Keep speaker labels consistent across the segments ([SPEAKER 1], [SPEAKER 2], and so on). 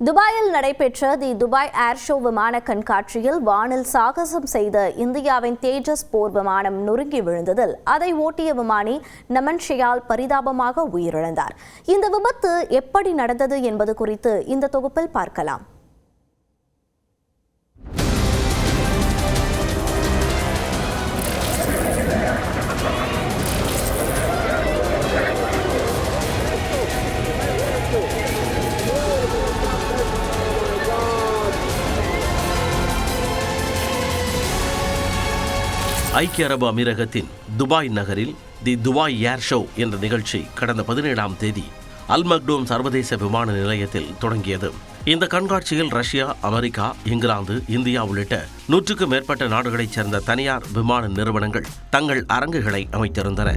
[SPEAKER 1] துபாயில் நடைபெற்ற தி துபாய் ஏர் ஷோ விமான கண்காட்சியில் வானில் சாகசம் செய்த இந்தியாவின் தேஜஸ் போர் விமானம் நொறுங்கி விழுந்ததில் அதை ஓட்டிய விமானி நமன் ஷியால் பரிதாபமாக உயிரிழந்தார். இந்த விபத்து எப்படி நடந்தது என்பது குறித்து இந்த தொகுப்பில் பார்க்கலாம்.
[SPEAKER 2] ஐக்கிய அரபு அமீரகத்தின் துபாய் நகரில் தி துபாய் ஏர் ஷோ என்ற நிகழ்ச்சி கடந்த 17ஆம் தேதி அல் மக்டூம் சர்வதேச விமான நிலையத்தில் தொடங்கியது. இந்த கண்காட்சியில் ரஷ்யா, அமெரிக்கா, இங்கிலாந்து, இந்தியா உள்ளிட்ட 100க்கும் மேற்பட்ட நாடுகளைச் சேர்ந்த தனியார் விமான நிறுவனங்கள் தங்கள் அரங்குகளை அமைத்திருந்தன.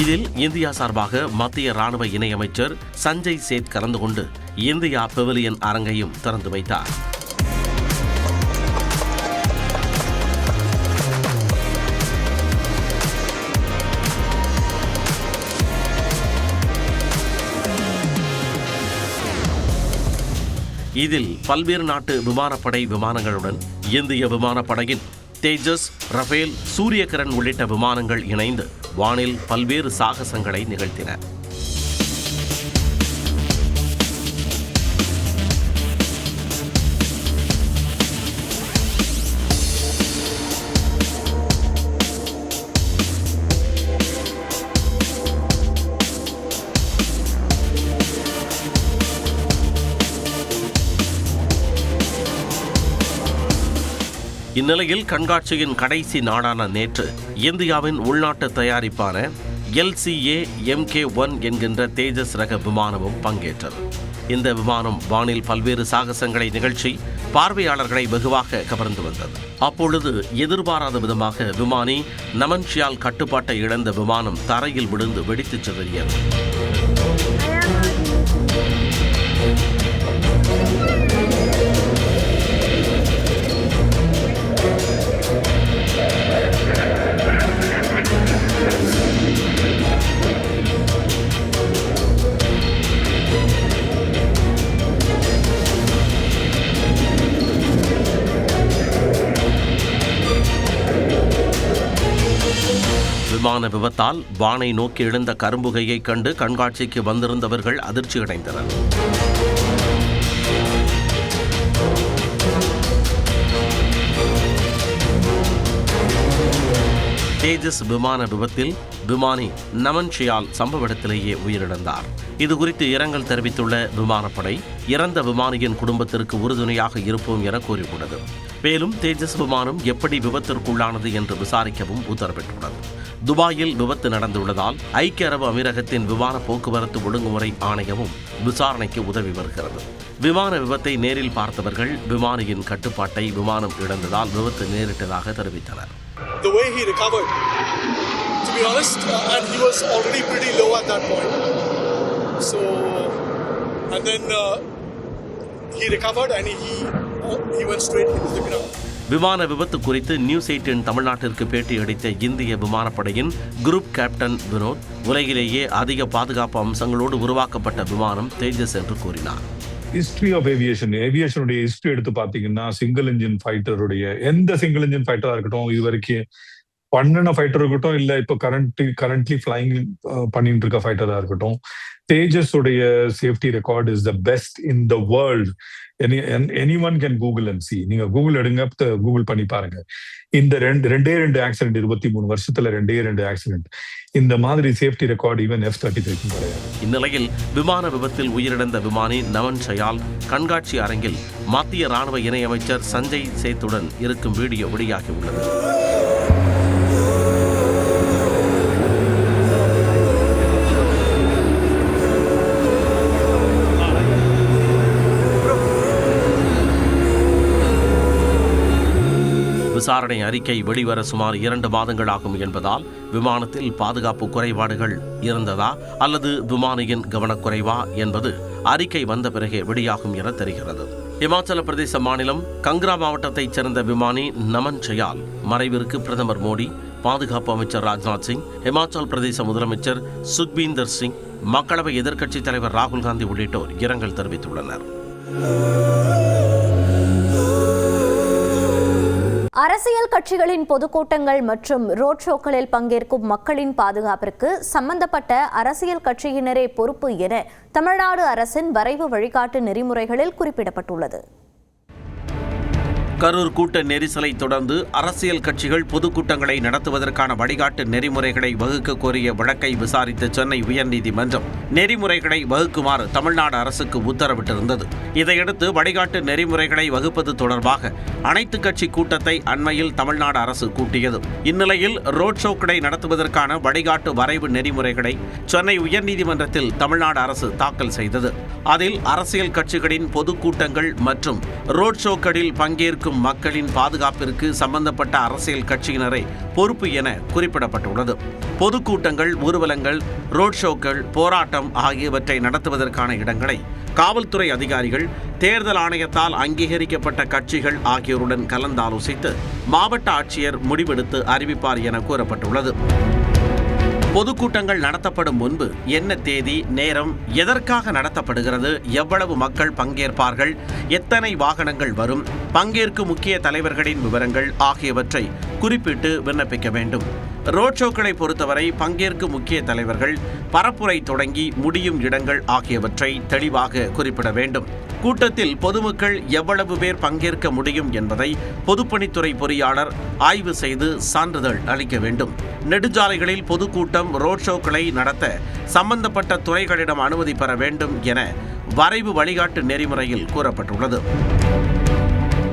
[SPEAKER 2] இதில் இந்தியா சார்பாக மத்திய ராணுவ இணையமைச்சர் சஞ்சய் சேத் கலந்து கொண்டு இந்தியா பெவிலியன் அரங்கையும் திறந்து வைத்தார். இதில் பல்வேறு நாட்டு விமானப்படை விமானங்களுடன் இந்திய விமானப்படையின் தேஜஸ், ரஃபேல், சூரியகிரண் உள்ளிட்ட விமானங்கள் இணைந்து வானில் பல்வேறு சாகசங்களை நிகழ்த்தின. இந்நிலையில் கண்காட்சியின் கடைசி நாளான நேற்று இந்தியாவின் உள்நாட்டு தயாரிப்பான LCA MK-1 என்கின்ற தேஜஸ் ரக விமானமும் பங்கேற்றது. இந்த விமானம் வானில் பல்வேறு சாகசங்களை நிகழ்ச்சி பார்வையாளர்களை வெகுவாக கவர்ந்து வந்தது. அப்பொழுது எதிர்பாராத விதமாக விமானி நமன் ஷியால் கட்டுப்பாட்டை இழந்த விமானம் தரையில் விழுந்து வெடித்துச் சிதறியது. விமான விபத்தால் வானை நோக்கி எழுந்த கரும்புகையை கண்டு கண்காட்சிக்கு வந்திருந்தவர்கள் அதிர்ச்சியடைந்தனர். தேஜஸ் விமான விபத்தில் விமானி நமன் ஷியால் சம்பவ இடத்திலேயே உயிரிழந்தார். இதுகுறித்து இரங்கல் தெரிவித்துள்ள விமானப்படை, இறந்த விமானியின் குடும்பத்திற்கு உறுதுணையாக இருப்போம் என கூறியுள்ளது. மேலும் தேஜஸ் விமானம் எப்படி விபத்திற்குள்ளானது என்று விசாரிக்கவும் உத்தரவிட்டுள்ளது. துபாயில் விபத்து நடந்துள்ளதால் ஐக்கிய அரபு அமீரகத்தின் விமான போக்குவரத்து ஒழுங்குமுறை ஆணையமும் விசாரணைக்கு உதவி வருகிறது. விமான விபத்தை நேரில் பார்த்தவர்கள் விமானியின் கட்டுப்பாட்டை விமானம் இழந்ததால் விபத்து நேரிட்டதாக தெரிவித்தனர்.
[SPEAKER 3] The way he recovered, to be honest, and he was already pretty low at that point. So, and then he recovered and he went straight into the ground.
[SPEAKER 2] விமான விபத்து குறித்து நியூஸ் 18 தமிழ்நாட்டிற்கு பேட்டியளித்த இந்திய விமானப்படையின் குரூப் கேப்டன் வினோத், உலகிலேயே அதிக பாதுகாப்பு அம்சங்களோடு உருவாக்கப்பட்ட விமானம் தேஜஸ் என்று கூறினார்.
[SPEAKER 4] ஹிஸ்டரி ஆஃப் ஏவியேஷனுடைய ஹிஸ்டரி எடுத்து பார்த்தீங்கன்னா, சிங்கிள் இன்ஜின் ஃபைட்டருடைய எந்த சிங்கிள் இன்ஜின் ஃபைட்டரா இருக்கட்டும், இது வரைக்கும் பண்ணின ஃபைட்டர் இருக்கட்டும், இல்ல இப்போ கரண்ட்லி ஃபிளைங் பண்ணிட்டு இருக்க ஃபைட்டரா இருக்கட்டும், தேஜஸ் உடைய safety record is the best in the world. anyone can Google and see. நீங்க கூகுள் எடுங்க, கூகுள் பண்ணி பாருங்க. இந்த ரெண்டே ஆக்சிடென்ட் 23 வருஷத்துல ரெண்டே ஆக்சிடென்ட். இந்த மாதிரி சேஃப்டி ரெக்கார்ட் ஈவன் F-35 கிடையாது.
[SPEAKER 2] இந்நிலையில் விமான விபத்தில் உயிரிழந்த விமானி நமன் ஷியால் கண்காட்சி அரங்கில் மத்திய ராணுவ இணையமைச்சர் சஞ்சய் சேத்துடன் இருக்கும் வீடியோ வெளியாகியுள்ளது. விசாரணை அறிக்கை வெளிவர சுமார் 2 மாதங்கள் ஆகும் என்பதால் விமானத்தில் பாதுகாப்பு குறைபாடுகள் இருந்ததா அல்லது விமானியின் கவனக்குறைவா என்பது அறிக்கை வந்த பிறகே வெளியாகும் என தெரிகிறது. இமாச்சல பிரதேச மாநிலம் கங்க்ரா மாவட்டத்தைச் சேர்ந்த விமானி நமன் சயால் மறைவிற்கு பிரதமர் மோடி, பாதுகாப்பு அமைச்சர் ராஜ்நாத் சிங், இமாச்சல பிரதேச முதலமைச்சர் சுக்பீந்தர் சிங், மக்களவை எதிர்க்கட்சித் தலைவர் ராகுல் காந்தி உள்ளிட்டோர் இரங்கல் தெரிவித்துள்ளனர்.
[SPEAKER 1] அரசியல் கட்சிகளின் பொதுக்கூட்டங்கள் மற்றும் ரோட் ஷோக்களில் பங்கேற்கும் மக்களின் பாதுகாப்பிற்கு சம்பந்தப்பட்ட அரசியல் கட்சியினரே பொறுப்பு என தமிழ்நாடு அரசின் வரைவு வழிகாட்டு நெறிமுறைகளில் குறிப்பிடப்பட்டுள்ளது.
[SPEAKER 2] கரூர் கூட்ட நெரிசலை தொடர்ந்து அரசியல் கட்சிகள் பொதுக்கூட்டங்களை நடத்துவதற்கான வழிகாட்டு நெறிமுறைகளை வகுக்க கோரிய வழக்கை விசாரித்த சென்னை உயர்நீதிமன்றம் நெறிமுறைகளை வகுக்குமாறு தமிழ்நாடு அரசுக்கு உத்தரவிட்டிருந்தது. இதையடுத்து வழிகாட்டு நெறிமுறைகளை வகுப்பது தொடர்பாக அனைத்து கட்சி கூட்டத்தை அண்மையில் தமிழ்நாடு அரசு கூட்டியது. இந்நிலையில் ரோட் ஷோக்களை நடத்துவதற்கான வழிகாட்டு வரைவு நெறிமுறைகளை சென்னை உயர்நீதிமன்றத்தில் தமிழ்நாடு அரசு தாக்கல் செய்தது. அதில் அரசியல் கட்சிகளின் பொதுக்கூட்டங்கள் மற்றும் ரோட் ஷோக்களில் பங்கேற்கும் மக்களின் பாதுகாப்பிற்கு சம்பந்தப்பட்ட அரசியல் கட்சியினரை பொறுப்பு என குறிப்பிடப்பட்டுள்ளது. பொதுக்கூட்டங்கள், ஊர்வலங்கள், ரோட் ஷோக்கள், போராட்டம் ஆகியவற்றை நடத்துவதற்கான இடங்களை காவல்துறை அதிகாரிகள், தேர்தல் ஆணையத்தால் அங்கீகரிக்கப்பட்ட கட்சிகள் ஆகியோருடன் கலந்தாலோசித்து மாவட்ட ஆட்சியர் முடிவெடுத்து அறிவிப்பார் என கூறப்பட்டுள்ளது. பொதுக்கூட்டங்கள் நடத்தப்படும் முன்பு என்ன தேதி, நேரம், எதற்காக நடத்தப்படுகிறது, எவ்வளவு மக்கள் பங்கேற்பார்கள், எத்தனை வாகனங்கள் வரும், பங்கேற்கும் முக்கிய தலைவர்களின் விவரங்கள் ஆகியவற்றை குறிப்பிட்டு விண்ணப்பிக்க வேண்டும். ரோட் ஷோக்களை பொறுத்தவரை பங்கேற்கும் முக்கிய தலைவர்கள், பரப்புரை தொடங்கி முடியும் இடங்கள் ஆகியவற்றை தெளிவாக குறிப்பிட வேண்டும். கூட்டத்தில் பொதுமக்கள் எவ்வளவு பேர் பங்கேற்க முடியும் என்பதை பொதுப்பணித்துறை பொறியாளர் ஆய்வு செய்து சான்றிதழ் அளிக்க வேண்டும். நெடுஞ்சாலைகளில் பொதுக்கூட்டம், ரோட் ஷோக்களை நடத்த சம்பந்தப்பட்ட துறைகளிடம் அனுமதி பெற வேண்டும் என வரைவு வழிகாட்டு நெறிமுறையில் கூறப்பட்டுள்ளது.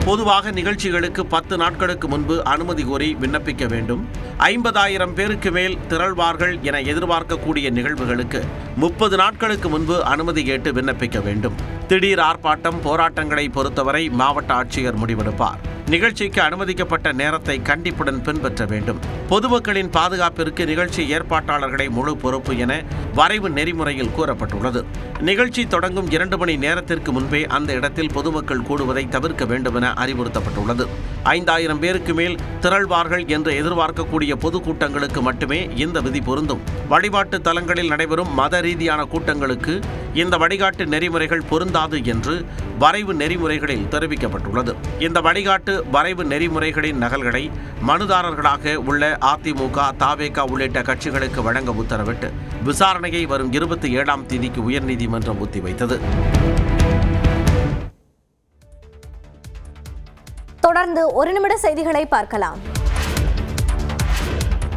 [SPEAKER 2] பொதுவாக நிகழ்ச்சிகளுக்கு 10 நாட்களுக்கு முன்பு அனுமதி கோரி விண்ணப்பிக்க வேண்டும். 50,000 பேருக்கு மேல் திரள்வார்கள் என எதிர்பார்க்கக்கூடிய நிகழ்வுகளுக்கு 30 நாட்களுக்கு முன்பு அனுமதி கேட்டு விண்ணப்பிக்க வேண்டும். திடீர் ஆர்ப்பாட்டம், போராட்டங்களை பொறுத்தவரை மாவட்ட ஆட்சியர் முடிவெடுப்பார். நிகழ்ச்சிக்கு அனுமதிக்கப்பட்ட நேரத்தை கண்டிப்புடன் பின்பற்ற வேண்டும். பொதுமக்களின் பாதுகாப்பிற்கு நிகழ்ச்சி ஏற்பாட்டாளர்களை முழு பொறுப்பு என வரைவு நெறிமுறையில் கூறப்பட்டுள்ளது. நிகழ்ச்சி தொடங்கும் 2 மணி நேரத்திற்கு முன்பே அந்த இடத்தில் பொதுமக்கள் கூடுவதை தவிர்க்க வேண்டும் என அறிவுறுத்தப்பட்டுள்ளது. 5,000 பேருக்கு மேல் திரள்வார்கள் என்று எதிர்பார்க்கக்கூடிய பொதுக்கூட்டங்களுக்கு மட்டுமே இந்த விதி பொருந்தும். வழிபாட்டு தலங்களில் நடைபெறும் மத ரீதியான கூட்டங்களுக்கு இந்த வழிகாட்டு நெறிமுறைகள் பொருந்தாது என்று வரைவு நெறிமுறைகளில் தெரிவிக்கப்பட்டுள்ளது. இந்த வழிகாட்டு வரைவு நெறிமுறைகளின் நகல்களை மனுதாரர்களாக உள்ள அதிமுக, தவேக உள்ளிட்ட கட்சிகளுக்கு வழங்க உத்தரவிட்டு விசாரணையை வரும் 27ஆம் தேதிக்கு உயர்நீதிமன்றம் ஒத்திவைத்தது.
[SPEAKER 1] தொடர்ந்து 1 நிமிட செய்திகளை பார்க்கலாம்.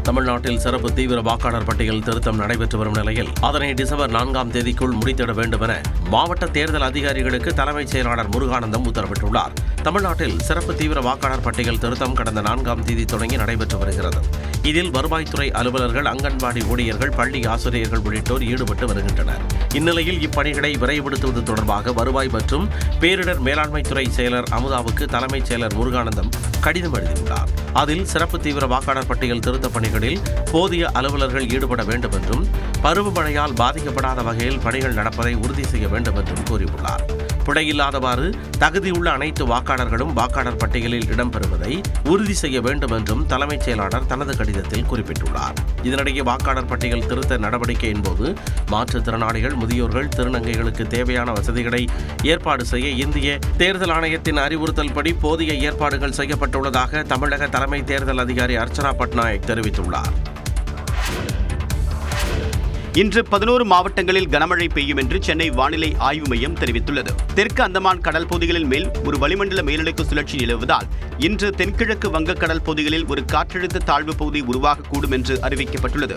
[SPEAKER 2] தமிழ்நாட்டில் சிறப்பு தீவிர வாக்காளர் பட்டியல் திருத்தம் நடைபெற்று வரும் நிலையில் அதனை டிசம்பர் 4ஆம் தேதிக்குள் முடித்திட வேண்டும் என மாவட்ட தேர்தல் அதிகாரிகளுக்கு தலைமைச் செயலாளர் முருகானந்தம் உத்தரவிட்டுள்ளார். தமிழ்நாட்டில் சிறப்பு தீவிர வாக்காளர் பட்டியல் திருத்தம் கடந்த 4ஆம் தேதி தொடங்கி நடைபெற்று வருகிறது. இதில் வருவாய்த்துறை அலுவலர்கள், அங்கன்வாடி ஊழியர்கள், பள்ளி ஆசிரியர்கள் உள்ளிட்டோர் ஈடுபட்டு வருகின்றனர். இந்நிலையில் இப்பணிகளை விரைவுபடுத்துவது தொடர்பாக வருவாய் மற்றும் பேரிடர் மேலாண்மைத்துறை செயலர் அமுதாவுக்கு தலைமைச் செயலர் முருகானந்தம் கடிதம் எழுதியுள்ளார். அதில் சிறப்பு தீவிர வாக்காளர் பட்டியல் திருத்த பணிகளில் போதிய அலுவலர்கள் ஈடுபட வேண்டும் என்றும் பருவமழையால் பாதிக்கப்படாத வகையில் பணிகள் நடப்பதை உறுதி செய்ய வேண்டும் என்றும் கூறியுள்ளார். பிழையில்லாதவாறு தகுதியுள்ள அனைத்து வாக்காளர்களும் வாக்காளர் பட்டியலில் இடம்பெறுவதை உறுதி செய்ய வேண்டும் என்றும் தலைமைச் செயலாளர் தனது கடிதத்தில் குறிப்பிட்டுள்ளார். இதனிடையே வாக்காளர் பட்டியல் திருத்த நடவடிக்கையின் போது மாற்றுத்திறனாளிகள், முதியோர்கள், திருநங்கைகளுக்கு தேவையான வசதிகளை ஏற்பாடு செய்ய இந்திய தேர்தல் ஆணையத்தின் அறிவுறுத்தல்படி போதிய ஏற்பாடுகள் செய்யப்பட்டுள்ளதாக தமிழக தலைமை தேர்தல் அதிகாரி அர்ச்சனா பட்நாயக் தெரிவித்துள்ளார்.
[SPEAKER 5] இன்று 11 மாவட்டங்களில் கனமழை பெய்யும் என்று சென்னை வானிலை ஆய்வு மையம் தெரிவித்துள்ளது. தெற்கு அந்தமான் கடல் பகுதிகளின் மேல் ஒரு வளிமண்டல மேலடுக்கு சுழற்சி நிலவுவதால் இன்று தென்கிழக்கு வங்கக்கடல் பகுதிகளில் ஒரு காற்றழுத்த தாழ்வு பகுதி உருவாகக்கூடும் என்று அறிவிக்கப்பட்டுள்ளது.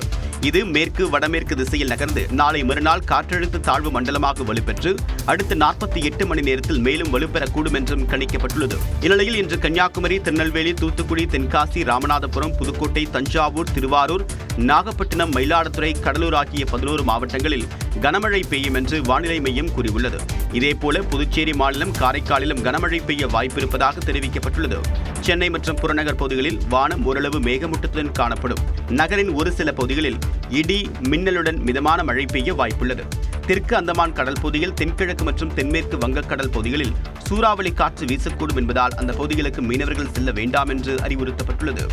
[SPEAKER 5] இது மேற்கு வடமேற்கு திசையில் நகர்ந்து நாளை மறுநாள் காற்றழுத்த தாழ்வு மண்டலமாக வலுப்பெற்று அடுத்த 48 மணி நேரத்தில் மேலும் வலுப்பெறக்கூடும் என்றும் கணிக்கப்பட்டுள்ளது. இந்நிலையில் இன்று கன்னியாகுமரி, திருநெல்வேலி, தூத்துக்குடி, தென்காசி, ராமநாதபுரம், புதுக்கோட்டை, தஞ்சாவூர், திருவாரூர், நாகப்பட்டினம், மயிலாடுதுறை, கடலூர் ஆகிய 11 மாவட்டங்களில் கனமழை பெய்யும் என்று வானிலை மையம் கூறியுள்ளது. இதேபோல புதுச்சேரி மாநிலம் காரைக்காலிலும் கனமழை பெய்ய வாய்ப்பிருப்பதாக தெரிவிக்கப்பட்டுள்ளது. சென்னை மற்றும் புறநகர் பகுதிகளில் வானம் ஓரளவு மேகமூட்டத்துடன் காணப்படும். நகரின் ஒரு சில பகுதிகளில் இடி மின்னலுடன் மிதமான மழை பெய்ய வாய்ப்புள்ளது. தெற்கு அந்தமான் கடல் பகுதியில் தென்கிழக்கு மற்றும் தென்மேற்கு வங்கக்கடல் பகுதிகளில் சூறாவளி காற்று வீசக்கூடும் என்பதால் அந்த பகுதிகளுக்கு மீனவர்கள் செல்ல வேண்டாம் என்று அறிவுறுத்தப்பட்டுள்ளது.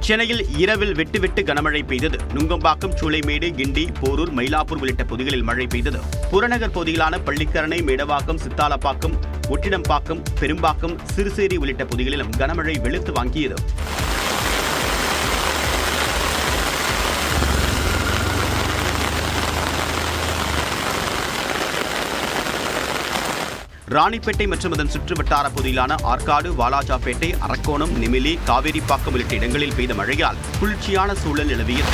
[SPEAKER 5] சென்னையில் இரவில் விட்டு கனமழை பெய்தது. நுங்கம்பாக்கம், சூளைமேடு, கிண்டி, போரூர், மயிலாப்பூர் உள்ளிட்ட பகுதிகளில் மழை பெய்தது. புறநகர் பகுதிகளான பள்ளிக்கரணை, மேடவாக்கம், சித்தாலப்பாக்கம், ஒட்டிடம்பாக்கம், பெரும்பாக்கம், சிறுசேரி உள்ளிட்ட பகுதிகளிலும் கனமழை வெளுத்து வாங்கியது. ராணிப்பேட்டை மற்றும் அதன் சுற்றுவட்டார பகுதியிலான ஆற்காடு, வாலாஜாப்பேட்டை, அரக்கோணம், நெமிலி, காவேரிப்பாக்கம் உள்ளிட்ட இடங்களில் பெய்த மழையால் குளிர்ச்சியான சூழல் நிலவியது.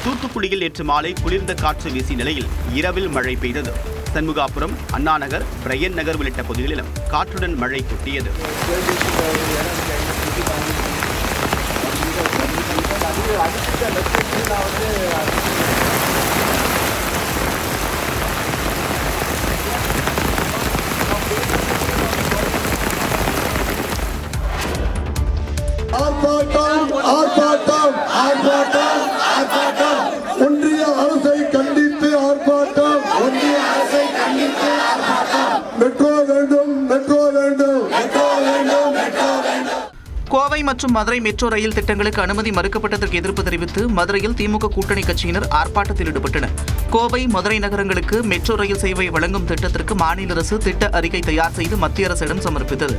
[SPEAKER 5] தூத்துக்குடியில் நேற்று மாலை குளிர்ந்த காற்று வீசிய நிலையில் இரவில் மழை பெய்தது. சண்முகாபுரம், அண்ணாநகர், பிரையன் நகர் உள்ளிட்ட பகுதிகளிலும் காற்றுடன் மழை கொட்டியது.
[SPEAKER 6] ஒன்றிய அரசை கண்டித்து ஆர்ப்பாட்டம். மெட்ரோ வேண்டும், மெட்ரோ வேண்டும், மெட்ரோ வேண்டும், மெட்ரோ வேண்டும்.
[SPEAKER 7] கோவை மற்றும் மதுரை மெட்ரோ ரயில் திட்டங்களுக்கு அனுமதி மறுக்கப்பட்டதற்கு எதிர்ப்பு தெரிவித்து மதுரையில் திமுக கூட்டணி கட்சியினர் ஆர்ப்பாட்டத்தில் ஈடுபட்டனர். கோவை, மதுரை நகரங்களுக்கு மெட்ரோ ரயில் சேவை வழங்கும் திட்டத்திற்கு மாநில அரசு திட்ட அறிக்கை தயார் செய்து மத்திய அரசிடம் சமர்ப்பித்தது.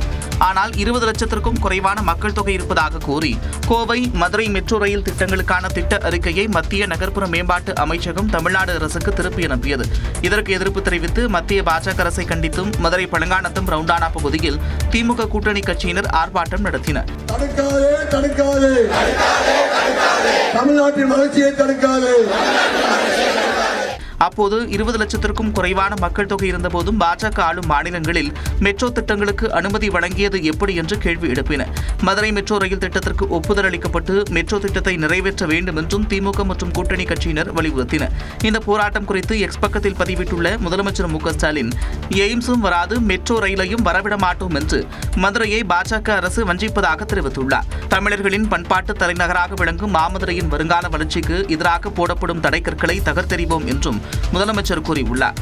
[SPEAKER 7] ஆனால் 20 லட்சத்திற்கும் குறைவான மக்கள் தொகை இருப்பதாக கூறி கோவை, மதுரை மெட்ரோ ரயில் திட்டங்களுக்கான திட்ட அறிக்கையை மத்திய நகர்ப்புற மேம்பாட்டு அமைச்சகம் தமிழ்நாடு அரசுக்கு திருப்பி அனுப்பியது. இதற்கு எதிர்ப்பு தெரிவித்து மத்திய பாஜக அரசை கண்டித்தும் மதுரை பழங்காநத்தம் ரவுண்டானா பகுதியில் திமுக கூட்டணி கட்சியினர் ஆர்ப்பாட்டம் நடத்தினர்.
[SPEAKER 6] தமிழ்நாட்டின் வளர்ச்சியை தடுக்காதே.
[SPEAKER 7] அப்போது 20 லட்சத்திற்கும் குறைவான மக்கள் தொகை இருந்தபோதும் பாஜக ஆளும் மாநிலங்களில் மெட்ரோ திட்டங்களுக்கு அனுமதி வழங்கியது எப்படி என்று கேள்வி எழுப்பின. மதுரை மெட்ரோ ரயில் திட்டத்திற்கு ஒப்புதல் அளிக்கப்பட்டு மெட்ரோ திட்டத்தை நிறைவேற்ற வேண்டும் என்றும் திமுக மற்றும் கூட்டணி கட்சியினர் வலியுறுத்தினர். இந்த போராட்டம் குறித்து எக்ஸ் பக்கத்தில் பதிவிட்டுள்ள முதலமைச்சர் மு.க.ஸ்டாலின், எய்ம்ஸும் வராது, மெட்ரோ ரயிலையும் வரவிட மாட்டோம் என்று மதுரையை பாஜக அரசு வஞ்சிப்பதாக தெரிவித்துள்ளார். தமிழர்களின் பண்பாட்டு தலைநகராக விளங்கும் மாமதுரையின் வருங்கால வளர்ச்சிக்கு எதிராக போடப்படும் தடைக்கற்களை தகர்த்தெறிவோம் என்றும் முதலமைச்சர் கூறியுள்ளார்.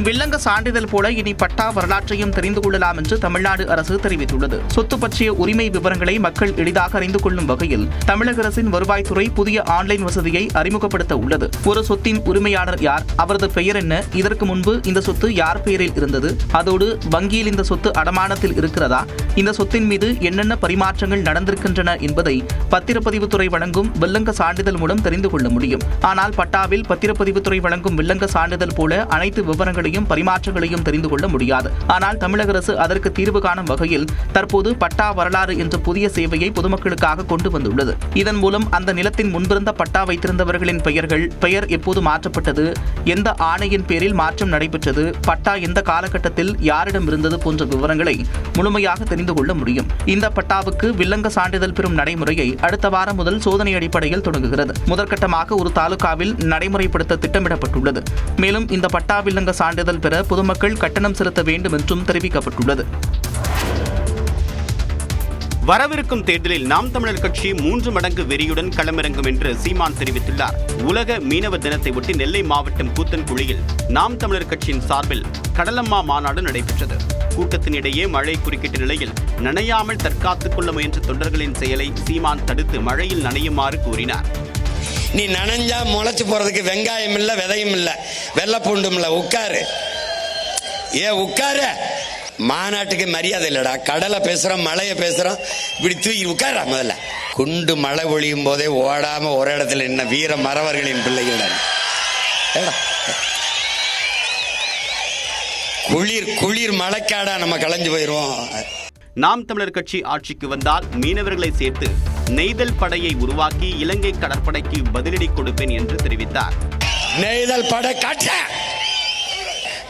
[SPEAKER 7] வில்லங்க சான்றிதழ் போல இனி பட்டா வரலாற்றையும் தெரிந்து கொள்ளலாம் என்று தமிழ்நாடு அரசு தெரிவித்துள்ளது. சொத்து பற்றிய உரிமை விவரங்களை மக்கள் எளிதாக அறிந்து கொள்ளும் வகையில் தமிழக அரசின் வருவாய்த்துறை புதிய ஆன்லைன் வசதியை அறிமுகப்படுத்த உள்ளது. ஒரு சொத்தின் உரிமையாளர் யார், அவரது பெயர் என்ன, இதற்கு முன்பு இந்த சொத்து யார் பெயரில் இருந்தது, அதோடு வங்கியில் இந்த சொத்து அடமானத்தில் இருக்கிறதா, இந்த சொத்தின் மீது என்னென்ன பரிமாற்றங்கள் நடந்திருக்கின்றன என்பதை பத்திரப்பதிவுத்துறை வழங்கும் வில்லங்க சான்றிதழ் மூலம் தெரிந்து கொள்ள முடியும். ஆனால் பட்டாவில் பத்திரப்பதிவுத்துறை வழங்கும் வில்லங்க சான்றிதழ் போல அனைத்து விவரங்கள் பரிமாற்றங்களையும் தெரிந்து கொள்ள முடியாது. ஆனால் தமிழக அரசு அதற்கு தீர்வு காணும் வகையில் தற்போது பட்டா வரலாறு என்ற புதிய சேவையை பொதுமக்களுக்காக கொண்டு வந்துள்ளது. இதன் மூலம் அந்த நிலத்தின் முன்பிருந்த பட்டா வைத்திருந்தவர்களின் பெயர் எப்போது மாற்றப்பட்டது, எந்த ஆணையின் பேரில் மாற்றம் நடைபெற்றது, பட்டா எந்த காலகட்டத்தில் யாரிடம் இருந்தது போன்ற விவரங்களை முழுமையாக தெரிந்து கொள்ள முடியும். இந்த பட்டாவுக்கு வில்லங்க சான்றிதழ் பெறும் நடைமுறையை அடுத்த வாரம் முதல் சோதனை அடிப்படையில் தொடங்குகிறது. முதற்கட்டமாக ஒரு தாலுகாவில் நடைமுறைப்படுத்த திட்டமிடப்பட்டுள்ளது. மேலும் இந்த பட்டா வில்லங்க சான்றிதழ் பெற பொதுமக்கள் கட்டணம் செலுத்த வேண்டும் என்றும் தெரிவிக்கப்பட்டுள்ளது.
[SPEAKER 5] வரவிருக்கும் தேர்தலில் நாம் தமிழர் கட்சி 3 மடங்கு வெறியுடன் களமிறங்கும் என்று சீமான் தெரிவித்துள்ளார். உலக மீனவர் தினத்தை ஒட்டி நெல்லை மாவட்டம் கூத்தன்குழியில் நாம் தமிழர் கட்சியின் சார்பில் கடலம்மா மாநாடு நடைபெற்றது. கூட்டத்தின் இடையே மழை குறுக்கிட்ட நிலையில் நனையாமல் தற்காத்துக் கொள்ள முயன்ற தொண்டர்களின் செயலை சீமான் தடுத்து மழையில் நனையுமாறு கூறினார்.
[SPEAKER 8] நீ நனைஞ்சா முளைச்சு போறதுக்கு வெங்காயம் இல்ல, விதையும் இல்ல, வெள்ளைப்பூண்டும் இல்ல, உட்காரு. உட்காரு. மாநாட்டுக்கு மரியாதை இல்லடா. கடலை பேசுறோம், மழையை பேசுறோம், இப்படி தூக்கி உட்கார. முதல்ல குண்டு மழை ஒழியும் போதே ஓடாம ஒரு இடத்துல என்ன வீர மறவர்களின் பிள்ளைகள். குளிர் மழைக்காடா நம்ம களைஞ்சு போயிருவோம்.
[SPEAKER 5] நாம் தமிழர் கட்சி ஆட்சிக்கு வந்தால் மீனவர்களை சேர்த்து நெய்தல் படையை உருவாக்கி இலங்கை கடற்படைக்கு பதிலடி கொடுப்பேன் என்று தெரிவித்தார்.
[SPEAKER 8] நெய்தல் படை காட்ட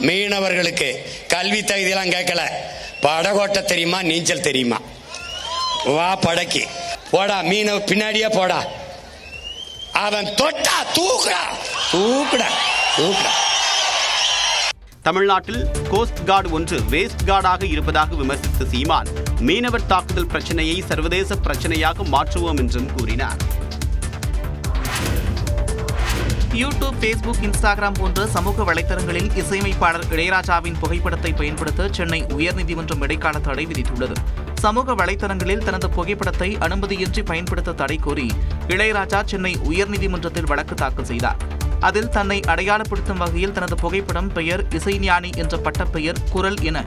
[SPEAKER 8] மீனவர்களுக்கு கல்வி தகுதியெல்லாம் கேட்கல. படகோட்ட தெரியுமா, நீச்சல் தெரியுமா, வா படக்கி போடா, மீனவ பின்னாடியே போடா, அவன் தொட்டா தூக்குடா தூக்குடா தூக்குடா.
[SPEAKER 5] தமிழ்நாட்டில் கோஸ்ட் கார்டு ஒன்று வேஸ்ட் கார்டாக இருப்பதாக விமர்சித்த சீமான் மீனவர் தாக்குதல் பிரச்சனையை சர்வதேச பிரச்சனையாக மாற்றுவோம் என்றும் கூறினார்.
[SPEAKER 7] யூடியூப், ஃபேஸ்புக், இன்ஸ்டாகிராம் போன்ற சமூக வலைதளங்களில் இசையமைப்பாளர் இளையராஜாவின் புகைப்படத்தை பயன்படுத்த சென்னை உயர்நீதிமன்றம் இடைக்கால தடை விதித்துள்ளது. சமூக வலைதளங்களில் தனது புகைப்படத்தை அனுமதியின்றி பயன்படுத்த தடை கோரி இளையராஜா சென்னை உயர்நீதிமன்றத்தில் வழக்கு தாக்கல் செய்தார். அதில் தன்னை அடையாளப்படுத்தும் வகையில் தனது புகைப்படம், பெயர், இசைஞானி என்ற பட்டப்பெயர், குரல் என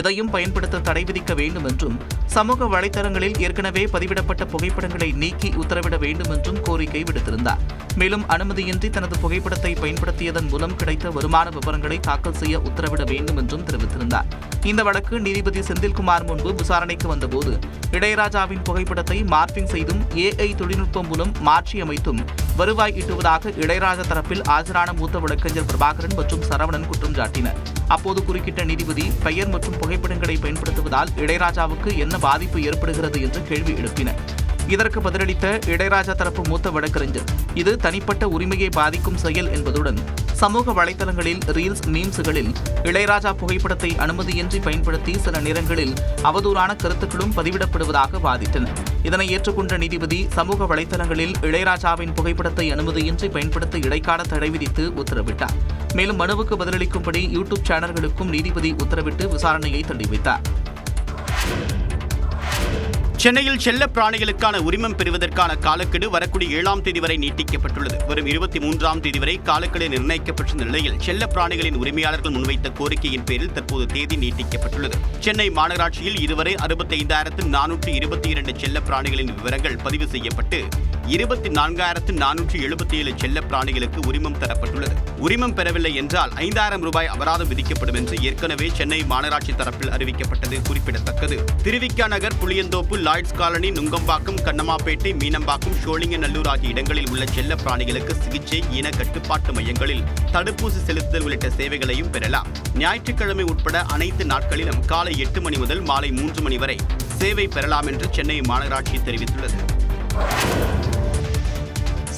[SPEAKER 7] எதையும் பயன்படுத்த தடை விதிக்க வேண்டும் என்றும், சமூக வலைதளங்களில் ஏற்கனவே பதிவிடப்பட்ட புகைப்படங்களை நீக்கி உத்தரவிட வேண்டும் என்றும் கோரிக்கை விடுத்திருந்தார். மேலும் அனுமதியின்றி தனது புகைப்படத்தை பயன்படுத்தியதன் மூலம் கிடைத்த வருமான விவரங்களை தாக்கல் செய்ய உத்தரவிட வேண்டும் என்றும் தெரிவித்திருந்தார். இந்த வழக்கு நீதிபதி செந்தில்குமார் முன்பு விசாரணைக்கு வந்தபோது இளையராஜாவின் புகைப்படத்தை மார்பிங் செய்தும் AI தொழில்நுட்பம் மூலம் மாற்றி அமைத்தும் வருவாய் ஈட்டுவதாக இளையராஜா தரப்பில் ஆஜரான மூத்த வழக்கறிஞர் பிரபாகரன் மற்றும் சரவணன் குற்றம் சாட்டினர். அப்போது குறுக்கிட்ட நீதிபதி பெயர் மற்றும் புகைப்படங்களை பயன்படுத்துவதால் இளையராஜாவுக்கு என்ன பாதிப்பு ஏற்படுகிறது என்று கேள்வி எழுப்பினர். இதற்கு பதிலளித்த இளையராஜா தரப்பு மூத்த வழக்கறிஞர், இது தனிப்பட்ட உரிமையை பாதிக்கும் செயல் என்பதுடன் சமூக வலைதளங்களில் ரீல்ஸ், மீம்ஸ்களில் இளையராஜா புகைப்படத்தை அனுமதியின்றி பயன்படுத்தி சில நேரங்களில் அவதூறான கருத்துக்களும் பதிவிடப்படுவதாக வாதிட்டனர். இதனை ஏற்றுக்கொண்ட நீதிபதி சமூக வலைதளங்களில் இளையராஜாவின் புகைப்படத்தை அனுமதியின்றி பயன்படுத்த இடைக்கால தடை விதித்து உத்தரவிட்டார். மேலும் மனுவுக்கு பதிலளிக்கும்படி யூடியூப் சேனல்களுக்கும் நீதிபதி உத்தரவிட்டு விசாரணையை தள்ளி வைத்தார்.
[SPEAKER 5] சென்னையில் செல்ல பிராணிகளுக்கான உரிமம் பெறுவதற்கான காலக்கெடு வரக்கூடிய 7ஆம் தேதி வரை நீட்டிக்கப்பட்டுள்ளது. வரும் 23ஆம் தேதி வரை காலக்கெடு நிர்ணயிக்கப்பட்டிருந்த நிலையில் செல்ல பிராணிகளின் உரிமையாளர்கள் முன்வைத்த கோரிக்கையின் பேரில் தற்போது தேதி நீட்டிக்கப்பட்டுள்ளது. சென்னை மாநகராட்சியில் இதுவரை 65,422 செல்ல பிராணிகளின் விவரங்கள் பதிவு செய்யப்பட்டு 24,477 செல்ல பிராணிகளுக்கு உரிமம் தரப்பட்டுள்ளது. உரிமம் பெறவில்லை என்றால் 5,000 ரூபாய் அபராதம் விதிக்கப்படும் என்று ஏற்கனவே சென்னை மாநகராட்சி தரப்பில் அறிவிக்கப்பட்டது குறிப்பிடத்தக்கது. திருவிக்கா நகர், புளியந்தோப்பு, லாய்ட்ஸ் காலனி, நுங்கம்பாக்கம், கண்ணமாப்பேட்டை, மீனம்பாக்கம், சோழிங்கநல்லூர் ஆகிய இடங்களில் உள்ள செல்ல பிராணிகளுக்கு சிகிச்சை, இன கட்டுப்பாட்டு மையங்களில் தடுப்பூசி செலுத்துதல் உள்ளிட்ட சேவைகளையும் பெறலாம். ஞாயிற்றுக்கிழமை உட்பட அனைத்து நாட்களிலும் காலை 8 மணி முதல் மாலை 3 மணி வரை சேவை பெறலாம் என்று சென்னை மாநகராட்சி தெரிவித்துள்ளது.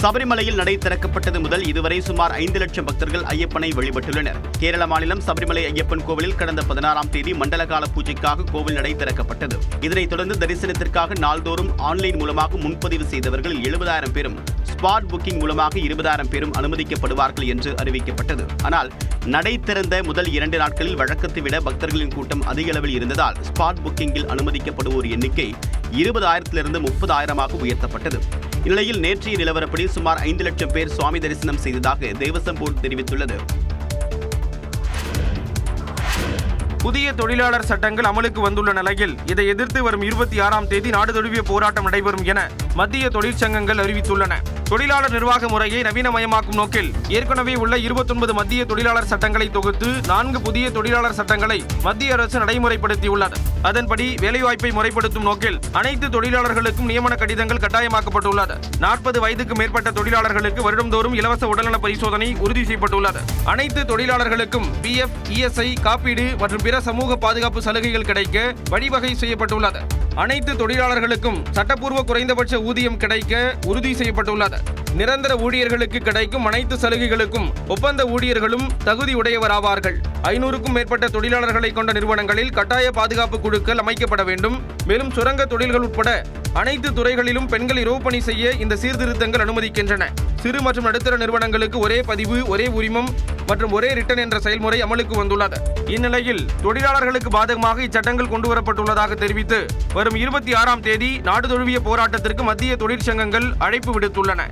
[SPEAKER 5] சபரிமலையில் நடை திறக்கப்பட்டது முதல் இதுவரை சுமார் 5 லட்சம் பக்தர்கள் ஐயப்பனை வழிபட்டுள்ளனர். கேரள மாநிலம் சபரிமலை ஐயப்பன் கோவிலில் கடந்த 16ஆம் தேதி மண்டலகால பூஜைக்காக கோவில் நடை திறக்கப்பட்டது. இதனைத் தொடர்ந்து தரிசனத்திற்காக நாள்தோறும் ஆன்லைன் மூலமாக முன்பதிவு செய்தவர்களில் 70,000 பேரும், ஸ்பாட் புக்கிங் மூலமாக 20,000 பேரும் அனுமதிக்கப்படுவார்கள் என்று அறிவிக்கப்பட்டது. ஆனால் நடை திறந்த முதல் 2 நாட்களில் வழக்கத்தை விட பக்தர்களின் கூட்டம் அதிக அளவில் இருந்ததால் ஸ்பாட் புக்கிங்கில் அனுமதிக்கப்படுவோர் எண்ணிக்கை 20,000 30,000 உயர்த்தப்பட்டது. இந்நிலையில் நேற்றைய நிலவரப்படி சுமார் 5 லட்சம் பேர் சுவாமி தரிசனம் செய்ததாக தேவசம் போர்டு தெரிவித்துள்ளது.
[SPEAKER 9] புதிய தொழிலாளர் சட்டங்கள் அமலுக்கு வந்துள்ள நிலையில் இதை எதிர்த்து வரும் 26ஆம் தேதி நாடு தழுவிய போராட்டம் நடைபெறும் என மத்திய தொழிற்சங்கங்கள் அறிவித்துள்ளன. தொழிலாளர் நிர்வாக முறையை நவீனமயமாக்கும் நோக்கில் ஏற்கனவே உள்ள 29 மத்திய தொழிலாளர் சட்டங்களை தொகுத்து 4 புதிய தொழிலாளர் சட்டங்களை மத்திய அரசு நடைமுறைப்படுத்தியுள்ளது. அதன்படி வேலைவாய்ப்பை முறைப்படுத்தும் நோக்கில் அனைத்து தொழிலாளர்களுக்கும் நியமன கடிதங்கள் கட்டாயமாக்கப்பட்டுள்ளது. 40 வயதுக்கு மேற்பட்ட தொழிலாளர்களுக்கு வருடந்தோறும் இலவச உடல்நல பரிசோதனை உறுதி செய்யப்பட்டுள்ளது. அனைத்து தொழிலாளர்களுக்கும் PF, ESI, காப்பீடு மற்றும் பிற சமூக பாதுகாப்பு சலுகைகள் கிடைக்க வழிவகை செய்யப்பட்டுள்ளது. அனைத்து தொழிலாளர்களுக்கும் சட்டப்பூர்வ குறைந்தபட்ச ஊதியம் கிடைக்க உறுதி செய்யப்பட்டுள்ளது. நிரந்தர ஊழியர்களுக்கு கிடைக்கும் அனைத்து சலுகைகளுக்கும் ஒப்பந்த ஊழியர்களும் தகுதி உடையவராவார்கள். 500க்கும் மேற்பட்ட தொழிலாளர்களை கொண்ட நிறுவனங்களில் கட்டாய பாதுகாப்பு குழுக்கள் அமைக்கப்பட வேண்டும். மேலும் சுரங்க தொழில்கள் உட்பட அனைத்து துறைகளிலும் பெண்கள் இரவு பணி செய்ய இந்த சீர்திருத்தங்கள் அனுமதிக்கின்றன. சிறு மற்றும் நடுத்தர நிறுவனங்களுக்கு ஒரே பதிவு, ஒரே உரிமம் மற்றும் ஒரே ரிட்டர்ன் என்ற செயல்முறை அமலுக்கு வந்துள்ளது. இந்நிலையில் தொழிலாளர்களுக்கு பாதகமாக இச்சட்டங்கள் கொண்டுவரப்பட்டுள்ளதாக தெரிவித்து வரும் 26ஆம் தேதி நாடு தழுவிய போராட்டத்திற்கு மத்திய தொழிற்சங்கங்கள் அழைப்பு விடுத்துள்ளன.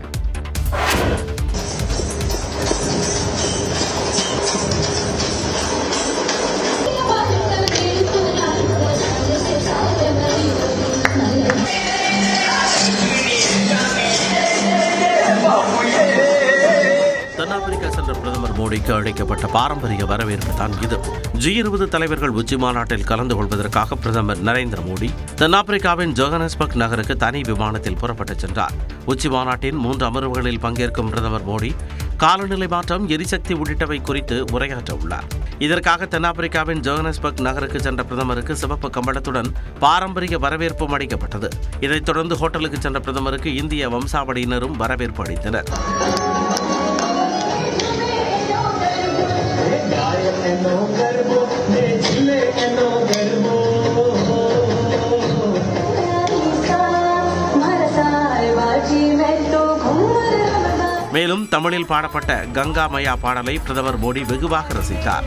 [SPEAKER 2] தென்னாப்பிரிக்கா சென்ற பிரதமர் மோடிக்கு அளிக்கப்பட்ட பாரம்பரிய வரவேற்பு தான் இது. G20 தலைவர்கள் உச்சி மாநாட்டில் கலந்து கொள்வதற்காக பிரதமர் நரேந்திர மோடி தென்னாப்பிரிக்காவின் ஜோகனஸ்பர்க் நகருக்கு தனி விமானத்தில் புறப்பட்டுச் சென்றார். உச்சி மாநாட்டின் 3 அமர்வுகளில் பங்கேற்கும் பிரதமர் மோடி காலநிலை மாற்றம், எரிசக்தி உள்ளிட்டவை குறித்து உரையாற்ற உள்ளார். இதற்காக தென்னாப்பிரிக்காவின் ஜோகனஸ்பர்க் நகருக்கு சென்ற பிரதமருக்கு சிவப்பு கம்பளத்துடன் பாரம்பரிய வரவேற்பும் அளிக்கப்பட்டது. இதைத் தொடர்ந்து ஹோட்டலுக்கு சென்ற பிரதமருக்கு இந்திய வம்சாவளியினரும் வரவேற்பு அளித்தனர். மேலும் தமிழில் பாடப்பட்ட கங்கா மையா பாடலை பிரதமர் மோடி வெகுவாக ரசித்தார்.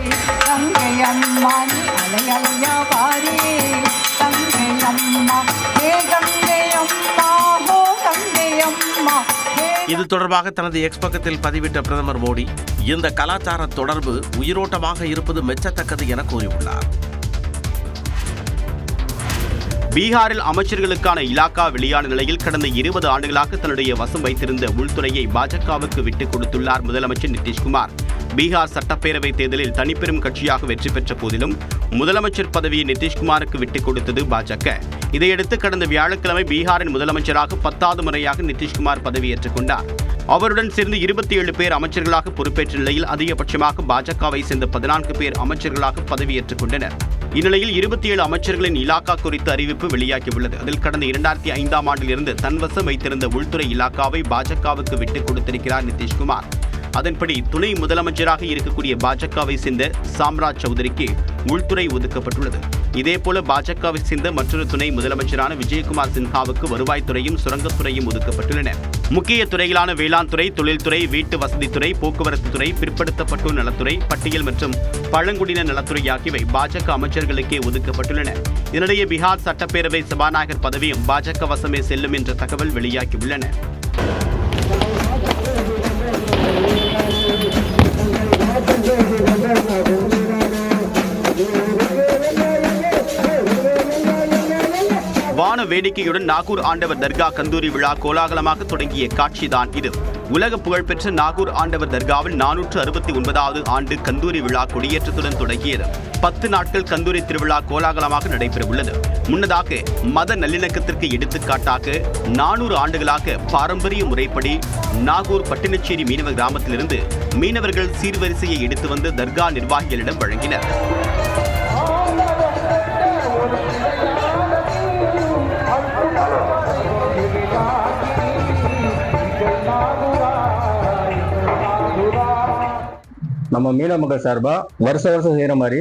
[SPEAKER 2] இது தொடர்பாக தனது எக்ஸ் பக்கத்தில் பதிவிட்ட பிரதமர் மோடி, இந்த கலாச்சார தொடர்பு உயிரோட்டமாக இருப்பது மெச்சத்தக்கது என கூறியுள்ளார்.
[SPEAKER 5] பீகாரில் அமைச்சர்களுக்கான இலாக்கா வெளியான நிலையில் கடந்த 20 ஆண்டுகளாக தன்னுடைய வசம் வைத்திருந்த உள்துறையை பாஜகவுக்கு விட்டுக் கொடுத்துள்ளார் முதலமைச்சர் நிதிஷ்குமார். பீகார் சட்டப்பேரவை தேர்தலில் தனிப்பெரும் கட்சியாக வெற்றி பெற்ற போதிலும் முதலமைச்சர் பதவியை நிதிஷ்குமாருக்கு விட்டுக் கொடுத்தது பாஜக. இதையடுத்து கடந்த வியாழக்கிழமை பீகாரின் முதலமைச்சராக 10வது முறையாக நிதிஷ்குமார் பதவியேற்றுக் கொண்டார். அவருடன் சேர்ந்து 27 பேர் அமைச்சர்களாக பொறுப்பேற்ற நிலையில் அதிகபட்சமாக பாஜகவை சேர்ந்த 14 பேர் அமைச்சர்களாக பதவியேற்றுக் கொண்டனர். இந்நிலையில் 27 அமைச்சர்களின் இலாக்கா குறித்த அறிவிப்பு வெளியாகியுள்ளது. அதில் கடந்த 2005ஆம் ஆண்டிலிருந்து தன்வசம் வைத்திருந்த உள்துறை இலாக்காவை பாஜகவுக்கு விட்டுக் கொடுத்திருக்கிறார் நிதிஷ்குமார். அதன்படி துணை முதலமைச்சராக இருக்கக்கூடிய பாஜகவை சேர்ந்த சாம்ராஜ் சௌதரிக்கு உள்துறை ஒதுக்கப்பட்டுள்ளது. இதேபோல பாஜகவை சேர்ந்த மற்றொரு துணை முதலமைச்சரான விஜயகுமார் சின்ஹாவுக்கு வருவாய்த்துறையும் சுரங்கத்துறையும் ஒதுக்கப்பட்டுள்ளன. முக்கிய துறைகளான வேளாண் துறை, தொழில்துறை, வீட்டு வசதித்துறை, போக்குவரத்து துறை, பிற்படுத்தப்பட்டோர் நலத்துறை, பட்டியல் மற்றும் பழங்குடியினர் நலத்துறை ஆகியவை பாஜக அமைச்சர்களுக்கே ஒதுக்கப்பட்டுள்ளன. இதனிடையே பீகார் சட்டப்பேரவை சபாநாயகர் பதவியும் பாஜக வசமே செல்லும் என்ற தகவல் வெளியாகியுள்ளன. வான வேடிக்கையுடன் நாகூர் ஆண்டவர் தர்கா கந்தூரி விழா கோலாகலமாக தொடங்கிய காட்சிதான் இது. உலக புகழ்பெற்ற நாகூர் ஆண்டவர் தர்காவில் 469வது ஆண்டு கந்தூரி விழா கொடியேற்றத்துடன் தொடங்கியது. 10 நாட்கள் கந்தூரி திருவிழா கோலாகலமாக நடைபெறவுள்ளது. முன்னதாக மத நல்லிணக்கத்திற்கு எடுத்துக்காட்டாக 400 ஆண்டுகளாக பாரம்பரிய முறைப்படி நாகூர் பட்டினச்சேரி மீனவ கிராமத்திலிருந்து மீனவர்கள் சீர்வரிசையை எடுத்து வந்து தர்கா நிர்வாகிகளிடம் வழங்கினர்.
[SPEAKER 10] நம்ம மீனவ மக்கள் சார்பா வருஷம் செய்யற மாதிரி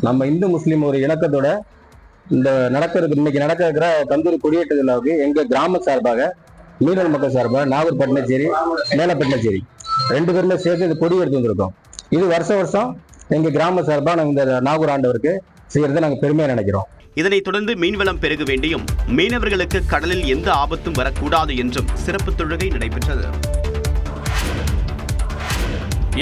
[SPEAKER 10] நம்ம இந்து முஸ்லீம் ஒரு இணக்கத்தோட இந்த இன்னைக்கு நடக்க இருக்கிற கந்தூரி கொடியேற்ற விழாவுக்கு எங்க கிராம சார்பாக மீனவ மக்கள் சார்பாக நாகூர் பட்டினச்சேரி, மேலப்பட்டினச்சேரி 2 பேருமே சேர்த்து இந்த கொடி எடுத்து வந்திருக்கோம். இது வருஷம் எங்க கிராம சார்பா நாங்கள் இந்த நாகூர் ஆண்டவருக்கு செய்யறதை நாங்கள் பெருமையா நினைக்கிறோம்.
[SPEAKER 5] இதனைத் தொடர்ந்து மீன்வளம் பெருக வேண்டியும் மீனவர்களுக்கு கடலில் எந்த ஆபத்தும் வரக்கூடாது என்றும் சிறப்பு தொழுகை நடைபெற்றது.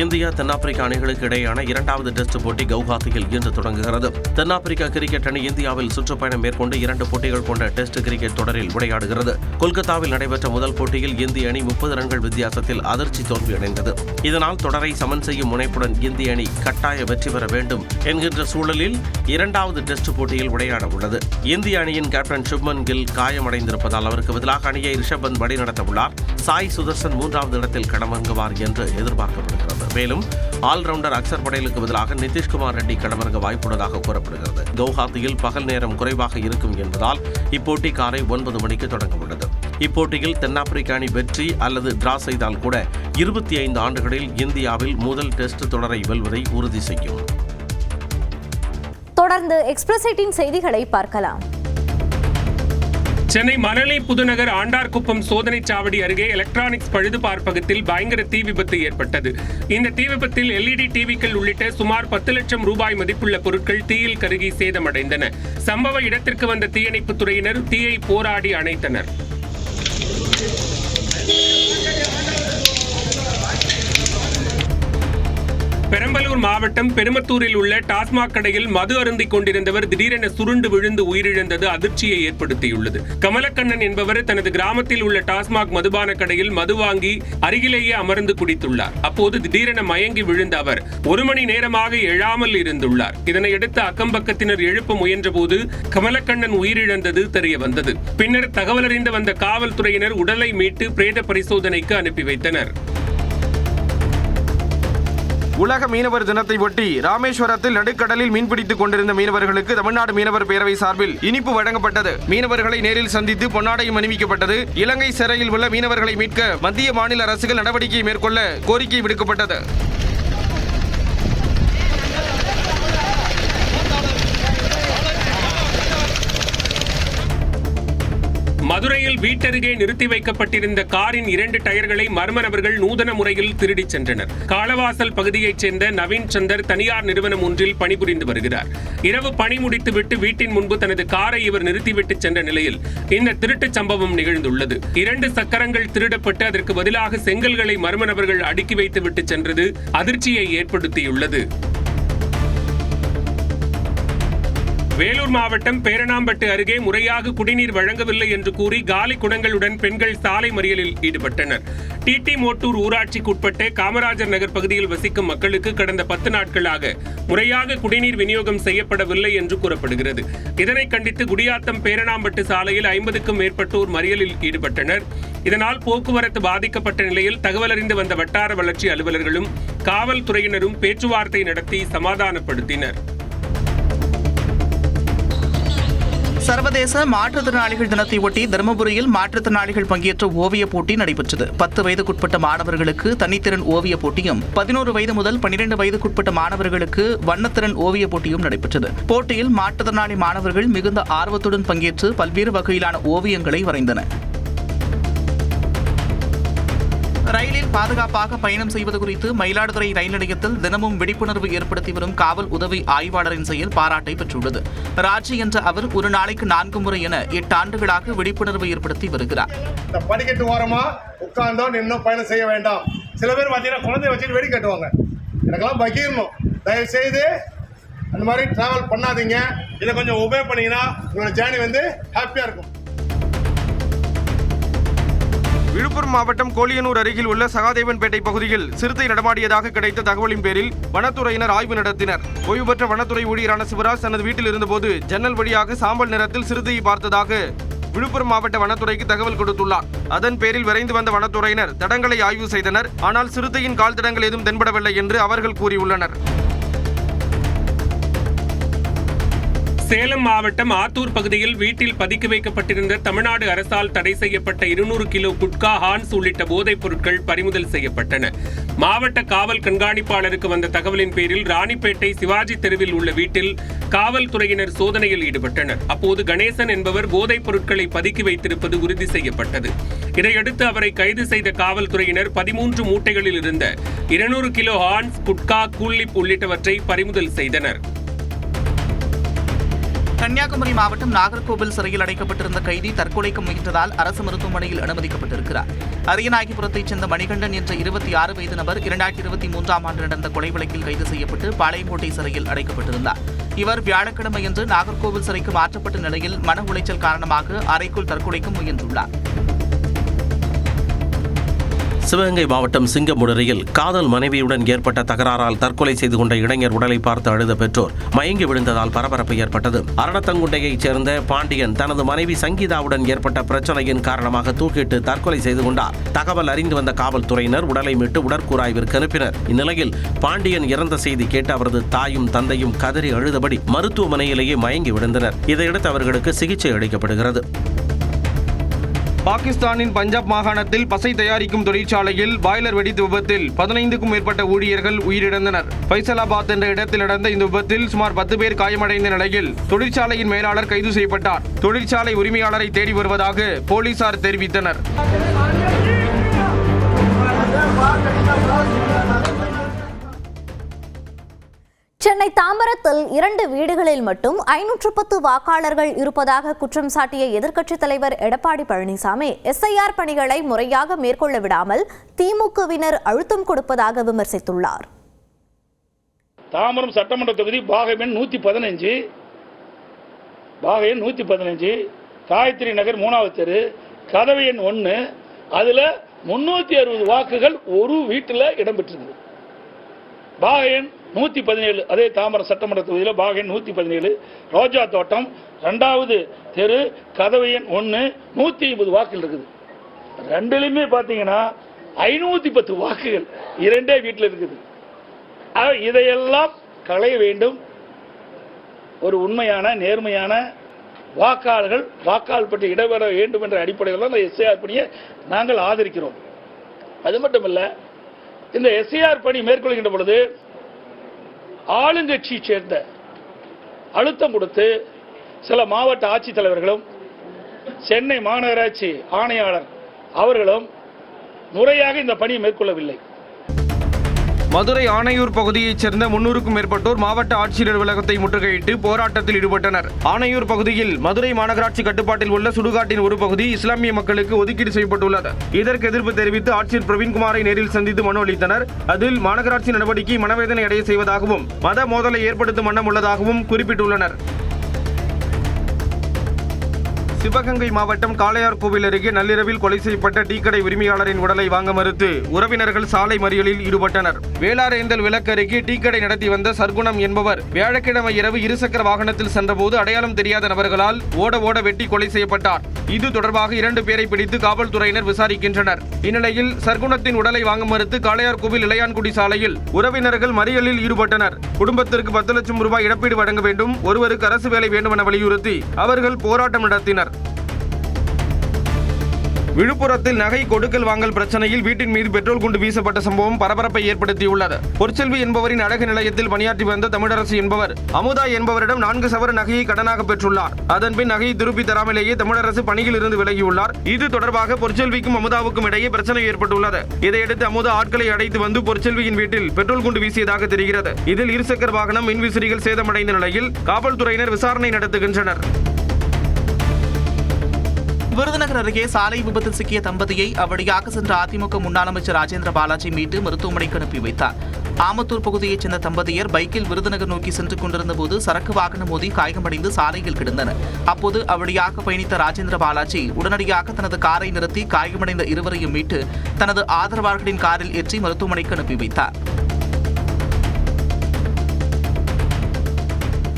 [SPEAKER 2] இந்தியா தென்னாப்பிரிக்க அணிகளுக்கு இடையேயான 2வது டெஸ்ட் போட்டி கவுஹாத்தியில் இன்று தொடங்குகிறது. தென்னாப்பிரிக்கா கிரிக்கெட் அணி இந்தியாவில் சுற்றுப்பயணம் மேற்கொண்டு 2 போட்டிகள் கொண்ட டெஸ்ட் கிரிக்கெட் தொடரில் விளையாடுகிறது. கொல்கத்தாவில் நடைபெற்ற முதல் போட்டியில் இந்திய அணி 30 ரன்கள் வித்தியாசத்தில் அதிர்ச்சி தோல்வியடைந்தது. இதனால் தொடரை சமன் செய்யும் முனைப்புடன் இந்திய அணி கட்டாய வெற்றி பெற வேண்டும் என்கின்ற சூழலில் 2வது டெஸ்ட் போட்டியில் விளையாட உள்ளது. இந்திய அணியின் கேப்டன் சுப்மன் கில் காயமடைந்திருப்பதால் அவருக்கு பதிலாக அணியை ரிஷப் பந்த் வழிநடத்த உள்ளார். சாய் சுதர்சன் 3வது இடத்தில் களமிறங்குவார் என்று எதிர்பார்க்கப்படுகிறது. மேலும் ஆல்ரவுண்டர் அக்சர் படேலுக்கு பதிலாக நிதிஷ்குமார் ரெட்டி களமிறங்க வாய்ப்புள்ளதாக கூறப்படுகிறது. கவுஹாத்தியில் பகல் நேரம் குறைவாக இருக்கும் என்பதால் இப்போட்டி காலை 9 மணிக்கு தொடங்க உள்ளது. இப்போட்டியில் தென்னாப்பிரிக்க அணி வெற்றி அல்லது டிரா செய்தால் கூட 25 ஆண்டுகளில் இந்தியாவில் முதல் டெஸ்ட் தொடரை வெல்வதை உறுதி செய்யும்.
[SPEAKER 1] தொடர்ந்து எக்ஸ்பிரஸ் 8 செய்திகளை பார்க்கலாம்.
[SPEAKER 11] சென்னை மணலி புதுநகர் ஆண்டார்குப்பம் சோதனை சாவடி அருகே எலக்ட்ரானிக்ஸ் பழுது பார்ப்பகத்தில் பயங்கர தீ விபத்து ஏற்பட்டது. இந்த தீ விபத்தில் LED டிவிக்கள் உள்ளிட்ட சுமார் 10 லட்சம் ரூபாய் மதிப்புள்ள பொருட்கள் தீயில் கருகி சேதமடைந்தன. சம்பவ இடத்திற்கு வந்த தீயணைப்புத் துறையினர் தீயை போராடி அணைத்தனர். பெரம்பலூர் மாவட்டம் பெருமத்தூரில் உள்ள டாஸ்மாக் கடையில் மது அருந்திக் கொண்டிருந்தவர் திடீரென சுருண்டு விழுந்து உயிரிழந்தது அதிர்ச்சியை ஏற்படுத்தியுள்ளது. கமலக்கண்ணன் என்பவர் தனது கிராமத்தில் உள்ள டாஸ்மாக் மதுபான கடையில் மது வாங்கி அருகிலேயே அமர்ந்து குடித்துள்ளார். அப்போது திடீரென மயங்கி விழுந்த அவர் 1 மணி நேரமாக எழாமல் இருந்துள்ளார். இதனையடுத்து அக்கம்பக்கத்தினர் எழுப்ப முயன்றபோது கமலக்கண்ணன் உயிரிழந்தது தெரிய வந்தது. பின்னர் தகவலறிந்து வந்த காவல்துறையினர் உடலை மீட்டு பிரேத பரிசோதனைக்கு அனுப்பி வைத்தனர்.
[SPEAKER 9] உலக மீனவர் தினத்தை ஒட்டி ராமேஸ்வரத்தில் நடுக்கடலில் மீன்பிடித்துக் கொண்டிருந்த மீனவர்களுக்கு தமிழ்நாடு மீனவர் பேரவை சார்பில் இனிப்பு வழங்கப்பட்டது. மீனவர்களை நேரில் சந்தித்து பொன்னாடையும் அணிவிக்கப்பட்டது. இலங்கை சிறையில் உள்ள மீனவர்களை மீட்க மத்திய மாநில அரசுகள் நடவடிக்கை மேற்கொள்ள கோரிக்கை விடுக்கப்பட்டது.
[SPEAKER 11] மதுரையில் வீட்டருகே நிறுத்தி வைக்கப்பட்டிருந்த காரின் 2 டயர்களை மர்ம நபர்கள் நூதன முறையில் திருடிச் சென்றனர். காளவாசல் பகுதியைச் சேர்ந்த நவீன் சந்தர் தனியார் நிறுவனம் ஒன்றில் பணிபுரிந்து வருகிறார். இரவு பணி முடித்துவிட்டு வீட்டின் முன்பு தனது காரை இவர் நிறுத்திவிட்டு சென்ற நிலையில் இந்த திருட்டுச் சம்பவம் நிகழ்ந்துள்ளது. 2 சக்கரங்கள் திருடப்பட்டு அதற்கு பதிலாக செங்கல்களை மர்ம நபர்கள் அடுக்கி வைத்துவிட்டு சென்றது அதிர்ச்சியை ஏற்படுத்தியுள்ளது. வேலூர் மாவட்டம் பேரணாம்பட்டு அருகே முறையாக குடிநீர் வழங்கவில்லை என்று கூறி காலி குடங்களுடன் பெண்கள் சாலை மறியலில் ஈடுபட்டனர். டிடி மோட்டூர் ஊராட்சிக்குட்பட்ட காமராஜர் நகர் பகுதியில் வசிக்கும் மக்களுக்கு கடந்த 10 நாட்களாக முறையாக குடிநீர் விநியோகம் செய்யப்படவில்லை என்று கூறப்படுகிறது. இதனை கண்டித்து குடியாத்தம் பேரணாம்பட்டு சாலையில் 50க்கும் மேற்பட்டோர் மறியலில் ஈடுபட்டனர். இதனால் போக்குவரத்து பாதிக்கப்பட்ட நிலையில் தகவல் அறிந்து வந்த வட்டார வளர்ச்சி அலுவலர்களும் காவல்துறையினரும் பேச்சுவார்த்தை நடத்தி சமாதானப்படுத்தினர்.
[SPEAKER 7] சர்வதேச மாற்றுத்திறனாளிகள் தினத்தை ஒட்டி தருமபுரியில் மாற்றுத்திறனாளிகள் பங்கேற்ற ஓவியப் போட்டி நடைபெற்றது. 10 வயதுக்குட்பட்ட மாணவர்களுக்கு தனித்திறன் ஓவியப் போட்டியும் 11 வயது முதல் 12 வயதுக்குட்பட்ட மாணவர்களுக்கு வண்ணத்திறன் ஓவியப் போட்டியும் நடைபெற்றது. போட்டியில் மாற்றுத்திறனாளி மாணவர்கள் மிகுந்த ஆர்வத்துடன் பங்கேற்று பல்வேறு வகையிலான ஓவியங்களை வரைந்தனர். ரயிலில் பாதுகாப்பாக பயணம் செய்வது குறித்து மயிலாடுதுறை ரயில் நிலையத்தில் தினமும் விழிப்புணர்வு ஏற்படுத்தி வரும் காவல் உதவி ஆய்வாளரின் செயல் பாராட்டை பெற்றுள்ளது. ராஜி என்ற அவர் ஒரு நாளைக்கு 4 முறை என 8 ஆண்டுகளாக விழிப்புணர்வு ஏற்படுத்தி வருகிறார்.
[SPEAKER 3] படிக்கட்டு ஓரமா உட்கார்ந்தோ நின்னோ பயணம் செய்ய வேண்டாம். சில பேர் பார்த்தீங்கன்னா குழந்தைய வச்சுட்டு வெடி கட்டுவாங்க. எனக்கெல்லாம் பகிரணும். தயவு செய்து அந்த மாதிரி டிராவல் பண்ணாதீங்க. இதை கொஞ்சம் ஒபே பண்ணீங்கன்னா உங்களோட ஜேர்னி ஹாப்பியா இருக்கும்.
[SPEAKER 9] விழுப்புரம் மாவட்டம் கோலியனூர் அருகில் உள்ள சகாதேவன்பேட்டை பகுதியில் சிறுத்தை நடமாடியதாக கிடைத்த தகவலின் பேரில் வனத்துறையினர் ஆய்வு நடத்தினர். ஓய்வு பெற்ற வனத்துறை ஊழியரான சிவராஜ் தனது வீட்டில் இருந்தபோது ஜன்னல் வழியாக சாம்பல் நிறத்தில் சிறுத்தையை பார்த்ததாக விழுப்புரம் மாவட்ட வனத்துறைக்கு தகவல் கொடுத்துள்ளார். அதன் பேரில் விரைந்து வந்த வனத்துறையினர் தடங்களை ஆய்வு செய்தனர். ஆனால் சிறுத்தையின் கால் தடங்கள் எதுவும் தென்படவில்லை என்று அவர்கள் கூறியுள்ளனர்.
[SPEAKER 11] சேலம் மாவட்டம் ஆத்தூர் பகுதியில் வீட்டில் பதுக்கி வைக்கப்பட்டிருந்த தமிழ்நாடு அரசால் தடை செய்யப்பட்ட 200 கிலோ குட்கா, ஹான்ஸ் உள்ளிட்ட போதைப் பொருட்கள் பறிமுதல் செய்யப்பட்டன. மாவட்ட காவல் கண்காணிப்பாளருக்கு வந்த தகவலின் பேரில் ராணிப்பேட்டை சிவாஜி தெருவில் உள்ள வீட்டில் காவல்துறையினர் சோதனையில் ஈடுபட்டனர். அப்போது கணேசன் என்பவர் போதைப் பொருட்களை பதுக்கி வைத்திருப்பது உறுதி செய்யப்பட்டது. இதையடுத்து அவரை கைது செய்த காவல்துறையினர் 13 மூட்டைகளில் இருந்த 200 கிலோ ஹான்ஸ், குட்கா, கூல்லிப் உள்ளிட்டவற்றை பறிமுதல் செய்தனர்.
[SPEAKER 7] கன்னியாகுமரி மாவட்டம் நாகர்கோவில் சிறையில் அடைக்கப்பட்டிருந்த கைதி தற்கொலைக்கு முயன்றதால் அரசு மருத்துவமனையில் அனுமதிக்கப்பட்டிருக்கிறார். அரியநாயகிபுரத்தைச் சேர்ந்த மணிகண்டன் என்ற 26 வயது நபர் 2023ஆம் ஆண்டு நடந்த கொலை வழக்கில் கைது செய்யப்பட்டு பாளையங்கோட்டை சிறையில் அடைக்கப்பட்டிருந்தார். இவர் வியாழக்கிழமையன்று நாகர்கோவில் சிறைக்கு மாற்றப்பட்ட நிலையில் மன உளைச்சல் காரணமாக அறைக்குள் தற்கொலைக்கு முயன்றுள்ளார்.
[SPEAKER 2] சிவகங்கை மாவட்டம் சிங்கமுடரியில் காதல் மனைவியுடன் ஏற்பட்ட தகராறால் தற்கொலை செய்து கொண்ட இளைஞர் உடலை பார்த்து அழுத பெற்றோர் மயங்கி விழுந்ததால் பரபரப்பு ஏற்பட்டது. அரணத்தங்குண்டையைச் சேர்ந்த பாண்டியன் தனது மனைவி சங்கீதாவுடன் ஏற்பட்ட பிரச்சனையின் காரணமாக தூக்கிட்டு தற்கொலை செய்து கொண்டார். தகவல் அறிந்து வந்த காவல்துறையினர் உடலை மீட்டு உடற்கூறாய்விற்கு அனுப்பினர். இந்நிலையில் பாண்டியன் இறந்த செய்தி கேட்டு அவரது தாயும் தந்தையும் கதறி அழுதபடி மருத்துவமனையிலேயே மயங்கி விழுந்தனர். இதையடுத்து அவர்களுக்கு சிகிச்சை அளிக்கப்படுகிறது.
[SPEAKER 9] பாகிஸ்தானின் பஞ்சாப் மாகாணத்தில் பசை தயாரிக்கும் தொழிற்சாலையில் பாய்லர் வெடித்த விபத்தில் 15க்கும் மேற்பட்ட ஊழியர்கள் உயிரிழந்தனர். பைசலாபாத் என்ற இடத்தில் நடந்த இந்த விபத்தில் சுமார் 10 பேர் காயமடைந்த நிலையில் தொழிற்சாலையின் மேலாளர் கைது செய்யப்பட்டார். தொழிற்சாலை உரிமையாளரை தேடி வருவதாக போலீசார் தெரிவித்தனர்.
[SPEAKER 1] சென்னை தாம்பரத்தில் 2 வீடுகளில் மட்டும் 510 வாக்காளர்கள் இருப்பதாக குற்றம் சாட்டிய எதிர்க்கட்சித் தலைவர் எடப்பாடி பழனிசாமி எஸ்ஐஆர் பணிகளை முறையாக மேற்கொள்ள விடாமல் திமுகவினர் அழுத்தம் கொடுப்பதாக விமர்சித்துள்ளார்.
[SPEAKER 12] தாம்பரம் சட்டமன்ற தொகுதி பாகஎண் 115 காயத்ரி நகர் 3வது தெரு கதவு எண் 1 அதுல 360 வாக்குகள் ஒரு வீட்டில் இடம்பெற்றிருக்கு. பாகஎண் 117 அதே தாம்பரம் சட்டமன்ற தொகுதியில் பாகஎண் 117 ரோஜா தோட்டம் 2வது தெரு கதவு எண் 1 150 வாக்குகள் இருக்குது. ரெண்டுலையுமே பார்த்தீங்கன்னா 510 வாக்குகள் 2 வீட்டில் இருக்குது. இதையெல்லாம் களைய வேண்டும். ஒரு உண்மையான நேர்மையான வாக்காளர்கள் வாக்காளர் பற்றி இடம்பெற வேண்டும் என்ற அடிப்படையில் தான் எஸ்ஐஆர் பணியை நாங்கள் ஆதரிக்கிறோம். அது மட்டுமல்ல, இந்த எஸ்ஐஆர் பணி மேற்கொள்கின்ற பொழுது ஆளுங்கட்சியை சேர்ந்த அழுத்தம் கொடுத்து சில மாவட்ட ஆட்சித்தலைவர்களும் சென்னை மாநகராட்சி ஆணையாளர் அவர்களும் முறையாக இந்த பணியை மேற்கொள்ளவில்லை.
[SPEAKER 9] மதுரை ஆணையூர் பகுதியைச் சேர்ந்த 300க்கும் மேற்பட்டோர் மாவட்ட ஆட்சியர் அலுவலகத்தை முற்றுகையிட்டு போராட்டத்தில் ஈடுபட்டனர். ஆணையூர் பகுதியில் மதுரை மாநகராட்சி கட்டுப்பாட்டில் உள்ள சுடுகாட்டின் ஒரு பகுதி இஸ்லாமிய மக்களுக்கு ஒதுக்கீடு செய்யப்பட்டுள்ளது. இதற்கு எதிர்ப்பு தெரிவித்து ஆட்சியர் பிரவீன்குமாரை நேரில் சந்தித்து மனு அளித்தனர். அதில் மாநகராட்சி நடவடிக்கை மனவேதனை அடைய செய்வதாகவும் மத மோதலை ஏற்படுத்தும் வண்ணம் உள்ளதாகவும் குறிப்பிட்டுள்ளனர். சிவகங்கை மாவட்டம் காளையார்கோவில் அருகே நள்ளிரவில் கொலை செய்யப்பட்ட டீக்கடை உரிமையாளரின் உடலை வாங்க மறுத்து உறவினர்கள் சாலை மறியலில் ஈடுபட்டனர். வேளாரேந்தல் விளக்கு அருகே டீக்கடை நடத்தி வந்த சர்க்குணம் என்பவர் வியாழக்கிழமை இரவு இருசக்கர வாகனத்தில் சென்றபோது அடையாளம் தெரியாத நபர்களால் ஓட வெட்டி கொலை செய்யப்பட்டார். இது தொடர்பாக 2 பேரை பிடித்து காவல்துறையினர் விசாரிக்கின்றனர். இந்நிலையில் சர்க்குணத்தின் உடலை வாங்க மறுத்து காளையார்கோவில் இளையான்குடி சாலையில் உறவினர்கள் மறியலில் ஈடுபட்டனர். குடும்பத்திற்கு 10 லட்சம் ரூபாய் இழப்பீடு வழங்க வேண்டும், ஒருவருக்கு அரசு வேலை வேண்டும் என வலியுறுத்தி அவர்கள் போராட்டம் நடத்தினர். விழுப்புரத்தில் நகை கொடுக்கல் வாங்கல் பிரச்சனையில் வீட்டின் மீது பெட்ரோல் குண்டு வீசப்பட்ட சம்பவம் பரபரப்பை ஏற்படுத்தியுள்ளது. பொற்செல்வி என்பவரின் அழகு நிலையத்தில் பணியாற்றி வந்த தமிழரசு என்பவர் அமுதா என்பவரிடம் 4 சவர நகையை கடனாக பெற்றுள்ளார். அதன்பின் நகையை திருப்பி தராமலேயே தமிழரசு பணியில் இருந்து விலகியுள்ளார். இது தொடர்பாக பொற்செல்விக்கும் அமுதாவுக்கும் இடையே பிரச்சனை ஏற்பட்டுள்ளது. இதையடுத்து அமுதா ஆட்களை அழைத்து வந்து பொற்செல்வியின் வீட்டில் பெட்ரோல் குண்டு வீசியதாக தெரிகிறது. இதில் இருசக்கர வாகனம், மின்விசிறிகள் சேதமடைந்த நிலையில் காவல்துறையினர் விசாரணை நடத்துகின்றனர்.
[SPEAKER 7] விருதுநகர் அருகே சாலை விபத்தில் சிக்கிய தம்பதியை அவ்வழியாக சென்ற அதிமுக முன்னாள் அமைச்சர் ராஜேந்திர பாலாஜி மீட்டு மருத்துவமனைக்கு அனுப்பி வைத்தார். ஆமத்தூர் பகுதியைச் சேர்ந்த தம்பதியர் பைக்கில் விருதுநகர் நோக்கி சென்று கொண்டிருந்த போது சரக்கு வாகனம் மோதி காயமடைந்து சாலையில் கிடந்தனர். அப்போது அவ்வழியாக பயணித்த ராஜேந்திர பாலாஜி உடனடியாக தனது காரை நிறுத்தி காயமடைந்த இருவரையும் மீட்டு தனது ஆதரவாளர்களின் காரில் ஏற்றி மருத்துவமனைக்கு அனுப்பி வைத்தார்.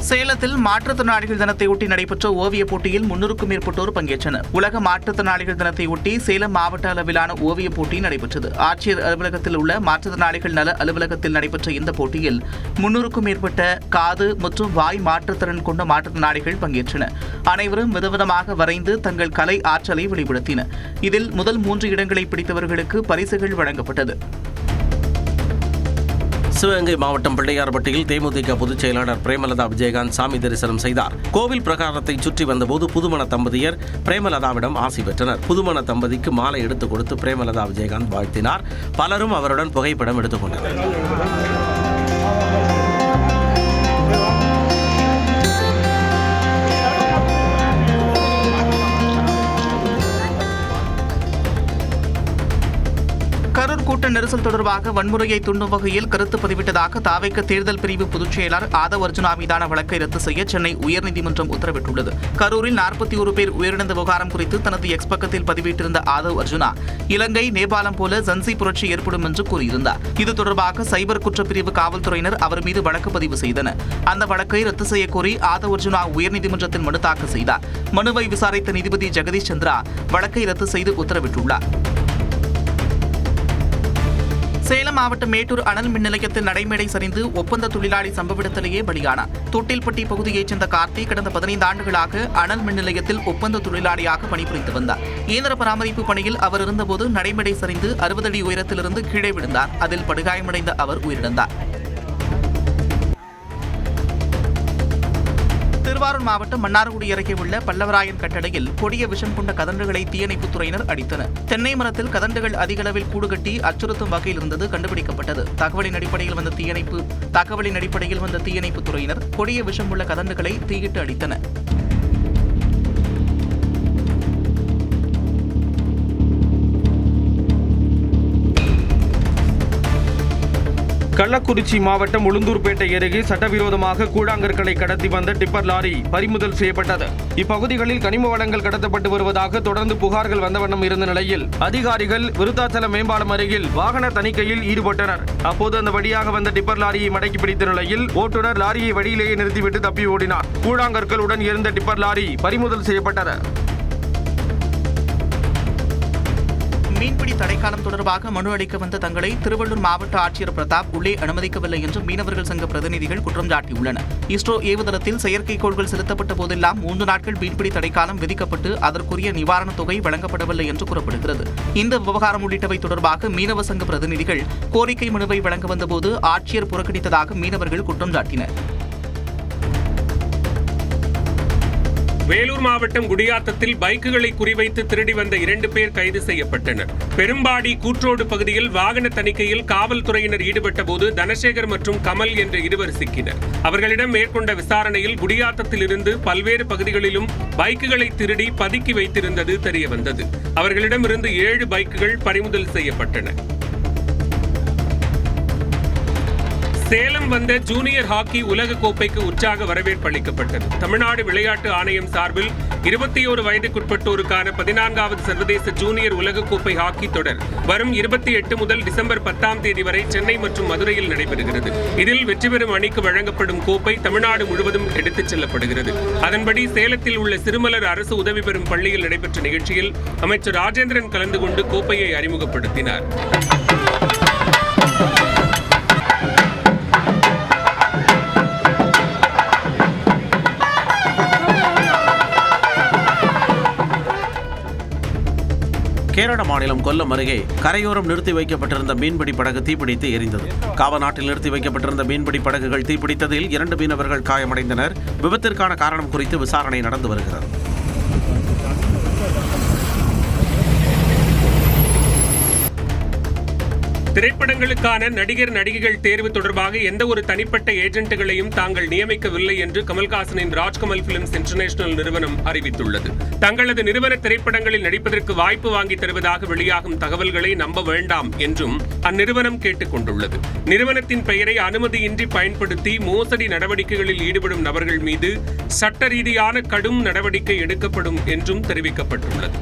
[SPEAKER 7] சேலத்தில் மாற்றுத்திறனாளிகள் தினத்தையொட்டி நடைபெற்ற ஓவியப் போட்டியில் 300க்கும் மேற்பட்டோர் பங்கேற்றனர். உலக மாற்றுத்திறனாளிகள் தினத்தையொட்டி சேலம் மாவட்ட அளவிலான ஓவியப் போட்டி நடைபெற்றது. ஆட்சியர் அலுவலகத்தில் உள்ள மாற்றுத்திறனாளிகள் நல அலுவலகத்தில் நடைபெற்ற இந்த போட்டியில் 300க்கும் மேற்பட்ட காது மற்றும் வாய் மாற்றுத்திறன் கொண்ட மாற்றுத்திறனாளிகள் பங்கேற்றனர். அனைவரும் விதவிதமாக வரைந்து தங்கள் கலை ஆற்றலை வெளிப்படுத்தினர். இதில் முதல் 3 இடங்களை பிடித்தவர்களுக்கு பரிசுகள் வழங்கப்பட்டது.
[SPEAKER 2] சிவகங்கை மாவட்டம் பிள்ளையார்பட்டியில் தேமுதிக பொதுச் செயலாளர் பிரேமலதா விஜயகாந்த் சாமி தரிசனம் செய்தார். கோவில் பிரகாரத்தை சுற்றி வந்தபோது புதுமண தம்பதியர் பிரேமலதாவிடம் ஆசி பெற்றனர். புதுமண தம்பதிக்கு மாலை எடுத்துக் கொடுத்து பிரேமலதா விஜயகாந்த் வாழ்த்தினார். பலரும் அவருடன் புகைப்படம் எடுத்துக் கொண்டனர்.
[SPEAKER 7] கரூர் கூட்ட நெரிசல் தொடர்பாக வன்முறையை தூண்டும் வகையில் கருத்து பதிவிட்டதாக தாவேக தேர்தல் பிரிவு பொதுச் செயலாளர் ஆதவ் அர்ஜுனா மீதான வழக்கை ரத்து செய்ய சென்னை உயர்நீதிமன்றம் உத்தரவிட்டுள்ளது. கரூரில் 41 பேர் உயிரிழந்த விவகாரம் குறித்து தனது எக்ஸ் பக்கத்தில் பதிவிட்டிருந்த ஆதவ் அர்ஜுனா இலங்கை, நேபாளம் போல ஜன்சி புரட்சி ஏற்படும் என்று கூறியிருந்தார். இது தொடர்பாக சைபர் குற்றப்பிரிவு காவல்துறையினர் அவர் மீது வழக்கு பதிவு செய்தனர். அந்த வழக்கை ரத்து செய்யக்கோரி ஆதவ் அர்ஜுனா உயர்நீதிமன்றத்தில் மனு தாக்கல் செய்தார். மனுவை விசாரித்த நீதிபதி ஜெகதீஷ் சந்திரா வழக்கை ரத்து செய்து உத்தரவிட்டுள்ளார். சேலம் மாவட்டம் மேட்டூர் அனல் மின் நிலையத்தில் நடைமேடை சரிந்து ஒப்பந்த தொழிலாளி சம்பவ இடத்திலேயே பலியானார். தொட்டில்பட்டி பகுதியைச் சேர்ந்த கார்த்திக் கடந்த 15 ஆண்டுகளாக அனல் மின் நிலையத்தில் ஒப்பந்த தொழிலாளியாக பணிபுரிந்து வந்தார். இயந்திர பராமரிப்பு பணியில் அவர் இருந்தபோது நடைமேடை சரிந்து 60 அடி உயரத்திலிருந்து கீழே விழுந்தார். அதில் படுகாயமடைந்த அவர் உயிரிழந்தார். திருவாரூர் மாவட்டம் மன்னார்குடி அருகே உள்ள பல்லவராயன் கட்டடையில் கொடிய விஷம் கொண்ட கதண்டுகளை தீயணைப்புத் துறையினர் அடித்தனர். தென்னை மரத்தில் கதண்டுகள் அதிக அளவில் கூடுகட்டி அச்சுறுத்தும் வகையில் இருந்தது கண்டுபிடிக்கப்பட்டது. தகவலின் அடிப்படையில் வந்த தீயணைப்புத் துறையினர் கொடிய விஷம் உள்ள கதண்டுகளை தீயிட்டு அடித்தனர்.
[SPEAKER 9] கள்ளக்குறிச்சி மாவட்டம் உளுந்தூர்பேட்டை அருகே சட்டவிரோதமாக கூழாங்கற்களை கடத்தி வந்த டிப்பர் லாரி பறிமுதல் செய்யப்பட்டது. இப்பகுதிகளில் கனிம வளங்கள் கடத்தப்பட்டு வருவதாக தொடர்ந்து புகார்கள் வந்த வண்ணம் இருந்த நிலையில் அதிகாரிகள் விருத்தாச்சலம் மேம்பாலம் அருகில் வாகன தணிக்கையில் ஈடுபட்டனர். அப்போது அந்த வழியாக வந்த டிப்பர் லாரியை மடக்கி பிடித்த நிலையில் ஓட்டுநர் லாரியை வழியிலேயே நிறுத்திவிட்டு தப்பி ஓடினார். கூழாங்கற்களுடன் இருந்த டிப்பர் லாரி பறிமுதல் செய்யப்பட்டது.
[SPEAKER 7] மீன்பிடி தடைக்காலம் தொடர்பாக மனு அளிக்க வந்த தங்களை திருவள்ளூர் மாவட்ட ஆட்சியர் பிரதாப் உள்ளே அனுமதிக்கவில்லை என்று மீனவர்கள் சங்க பிரதிநிதிகள் குற்றம் சாட்டியுள்ளனர். இஸ்ரோ ஏவுதளத்தில் செயற்கைக்கோள்கள் செலுத்தப்பட்ட போதெல்லாம் 3 நாட்கள் மீன்பிடி தடைக்காலம் விதிக்கப்பட்டு அதற்குரிய நிவாரணத் தொகை வழங்கப்படவில்லை என்று கூறப்படுகிறது. இந்த விவகாரம் உள்ளிட்டவை தொடர்பாக மீனவ சங்க பிரதிநிதிகள் கோரிக்கை மனுவை வழங்க வந்தபோது ஆட்சியர் புறக்கணித்ததாக மீனவர்கள் குற்றம் சாட்டினர்.
[SPEAKER 11] வேலூர் மாவட்டம் குடியாத்தத்தில் பைக்குகளை குறிவைத்து திருடி வந்த 2 பேர் கைது செய்யப்பட்டனர். பெரும்பாடி கூற்றோடு பகுதியில் வாகன தணிக்கையில் காவல்துறையினர் ஈடுபட்ட போது தனசேகர் மற்றும் கமல் என்ற இருவர் சிக்கினர். அவர்களிடம் மேற்கொண்ட விசாரணையில் குடியாத்தத்தில் இருந்து பல்வேறு பகுதிகளிலும் பைக்குகளை திருடி பதுக்கி வைத்திருந்தது தெரியவந்தது. அவர்களிடமிருந்து 7 பைக்குகள் பறிமுதல் செய்யப்பட்டன. சேலம் வந்த ஜூனியர் ஹாக்கி உலக கோப்பைக்கு உற்சாக வரவேற்பு அளிக்கப்பட்டது. தமிழ்நாடு விளையாட்டு ஆணையம் சார்பில் 21 வயதுக்குட்பட்டோருக்கான 14வது சர்வதேச ஜூனியர் உலகக்கோப்பை ஹாக்கி தொடர் வரும் 28 முதல் டிசம்பர் 10ஆம் தேதி வரை சென்னை மற்றும் மதுரையில் நடைபெறுகிறது. இதில் வெற்றி பெறும் அணிக்கு வழங்கப்படும் கோப்பை தமிழ்நாடு முழுவதும் எடுத்துச் செல்லப்படுகிறது. அதன்படி சேலத்தில் உள்ள சிறுமலர் அரசு உதவி பெறும் பள்ளியில் நடைபெற்ற நிகழ்ச்சியில் அமைச்சர் ராஜேந்திரன் கலந்து கொண்டு கோப்பையை அறிமுகப்படுத்தினார்.
[SPEAKER 2] கேரள மாநிலம் கொல்லம் அருகே கரையோரம் நிறுத்தி வைக்கப்பட்டிருந்த மீன்பிடி படகு தீப்பிடித்து எரிந்தது. காவநாட்டில் நிறுத்தி வைக்கப்பட்டிருந்த மீன்பிடி படகுகள் தீப்பிடித்ததில் 2 மீனவர்கள் காயமடைந்தனர். விபத்திற்கான காரணம் குறித்து விசாரணை நடந்து வருகிறது.
[SPEAKER 11] திரைப்படங்களுக்கான நடிகர் நடிகைகள் தேர்வு தொடர்பாக எந்த ஒரு தனிப்பட்ட ஏஜென்ட்டுகளையும் தாங்கள் நியமிக்கவில்லை என்று கமல்ஹாசனின் ராஜ்கமல் பிலிம்ஸ் இன்டர்நேஷனல் நிறுவனம் அறிவித்துள்ளது. தங்களது நிறுவன திரைப்படங்களில் நடிப்பதற்கு வாய்ப்பு வாங்கி தருவதாக வெளியாகும் தகவல்களை நம்ப வேண்டாம் என்றும் அந்நிறுவனம் கேட்டுக் கொண்டுள்ளது. நிறுவனத்தின் பெயரை அனுமதியின்றி பயன்படுத்தி மோசடி நடவடிக்கைகளில் ஈடுபடும் நபர்கள் மீது சட்ட ரீதியான கடும் நடவடிக்கை எடுக்கப்படும் என்றும் தெரிவிக்கப்பட்டுள்ளது.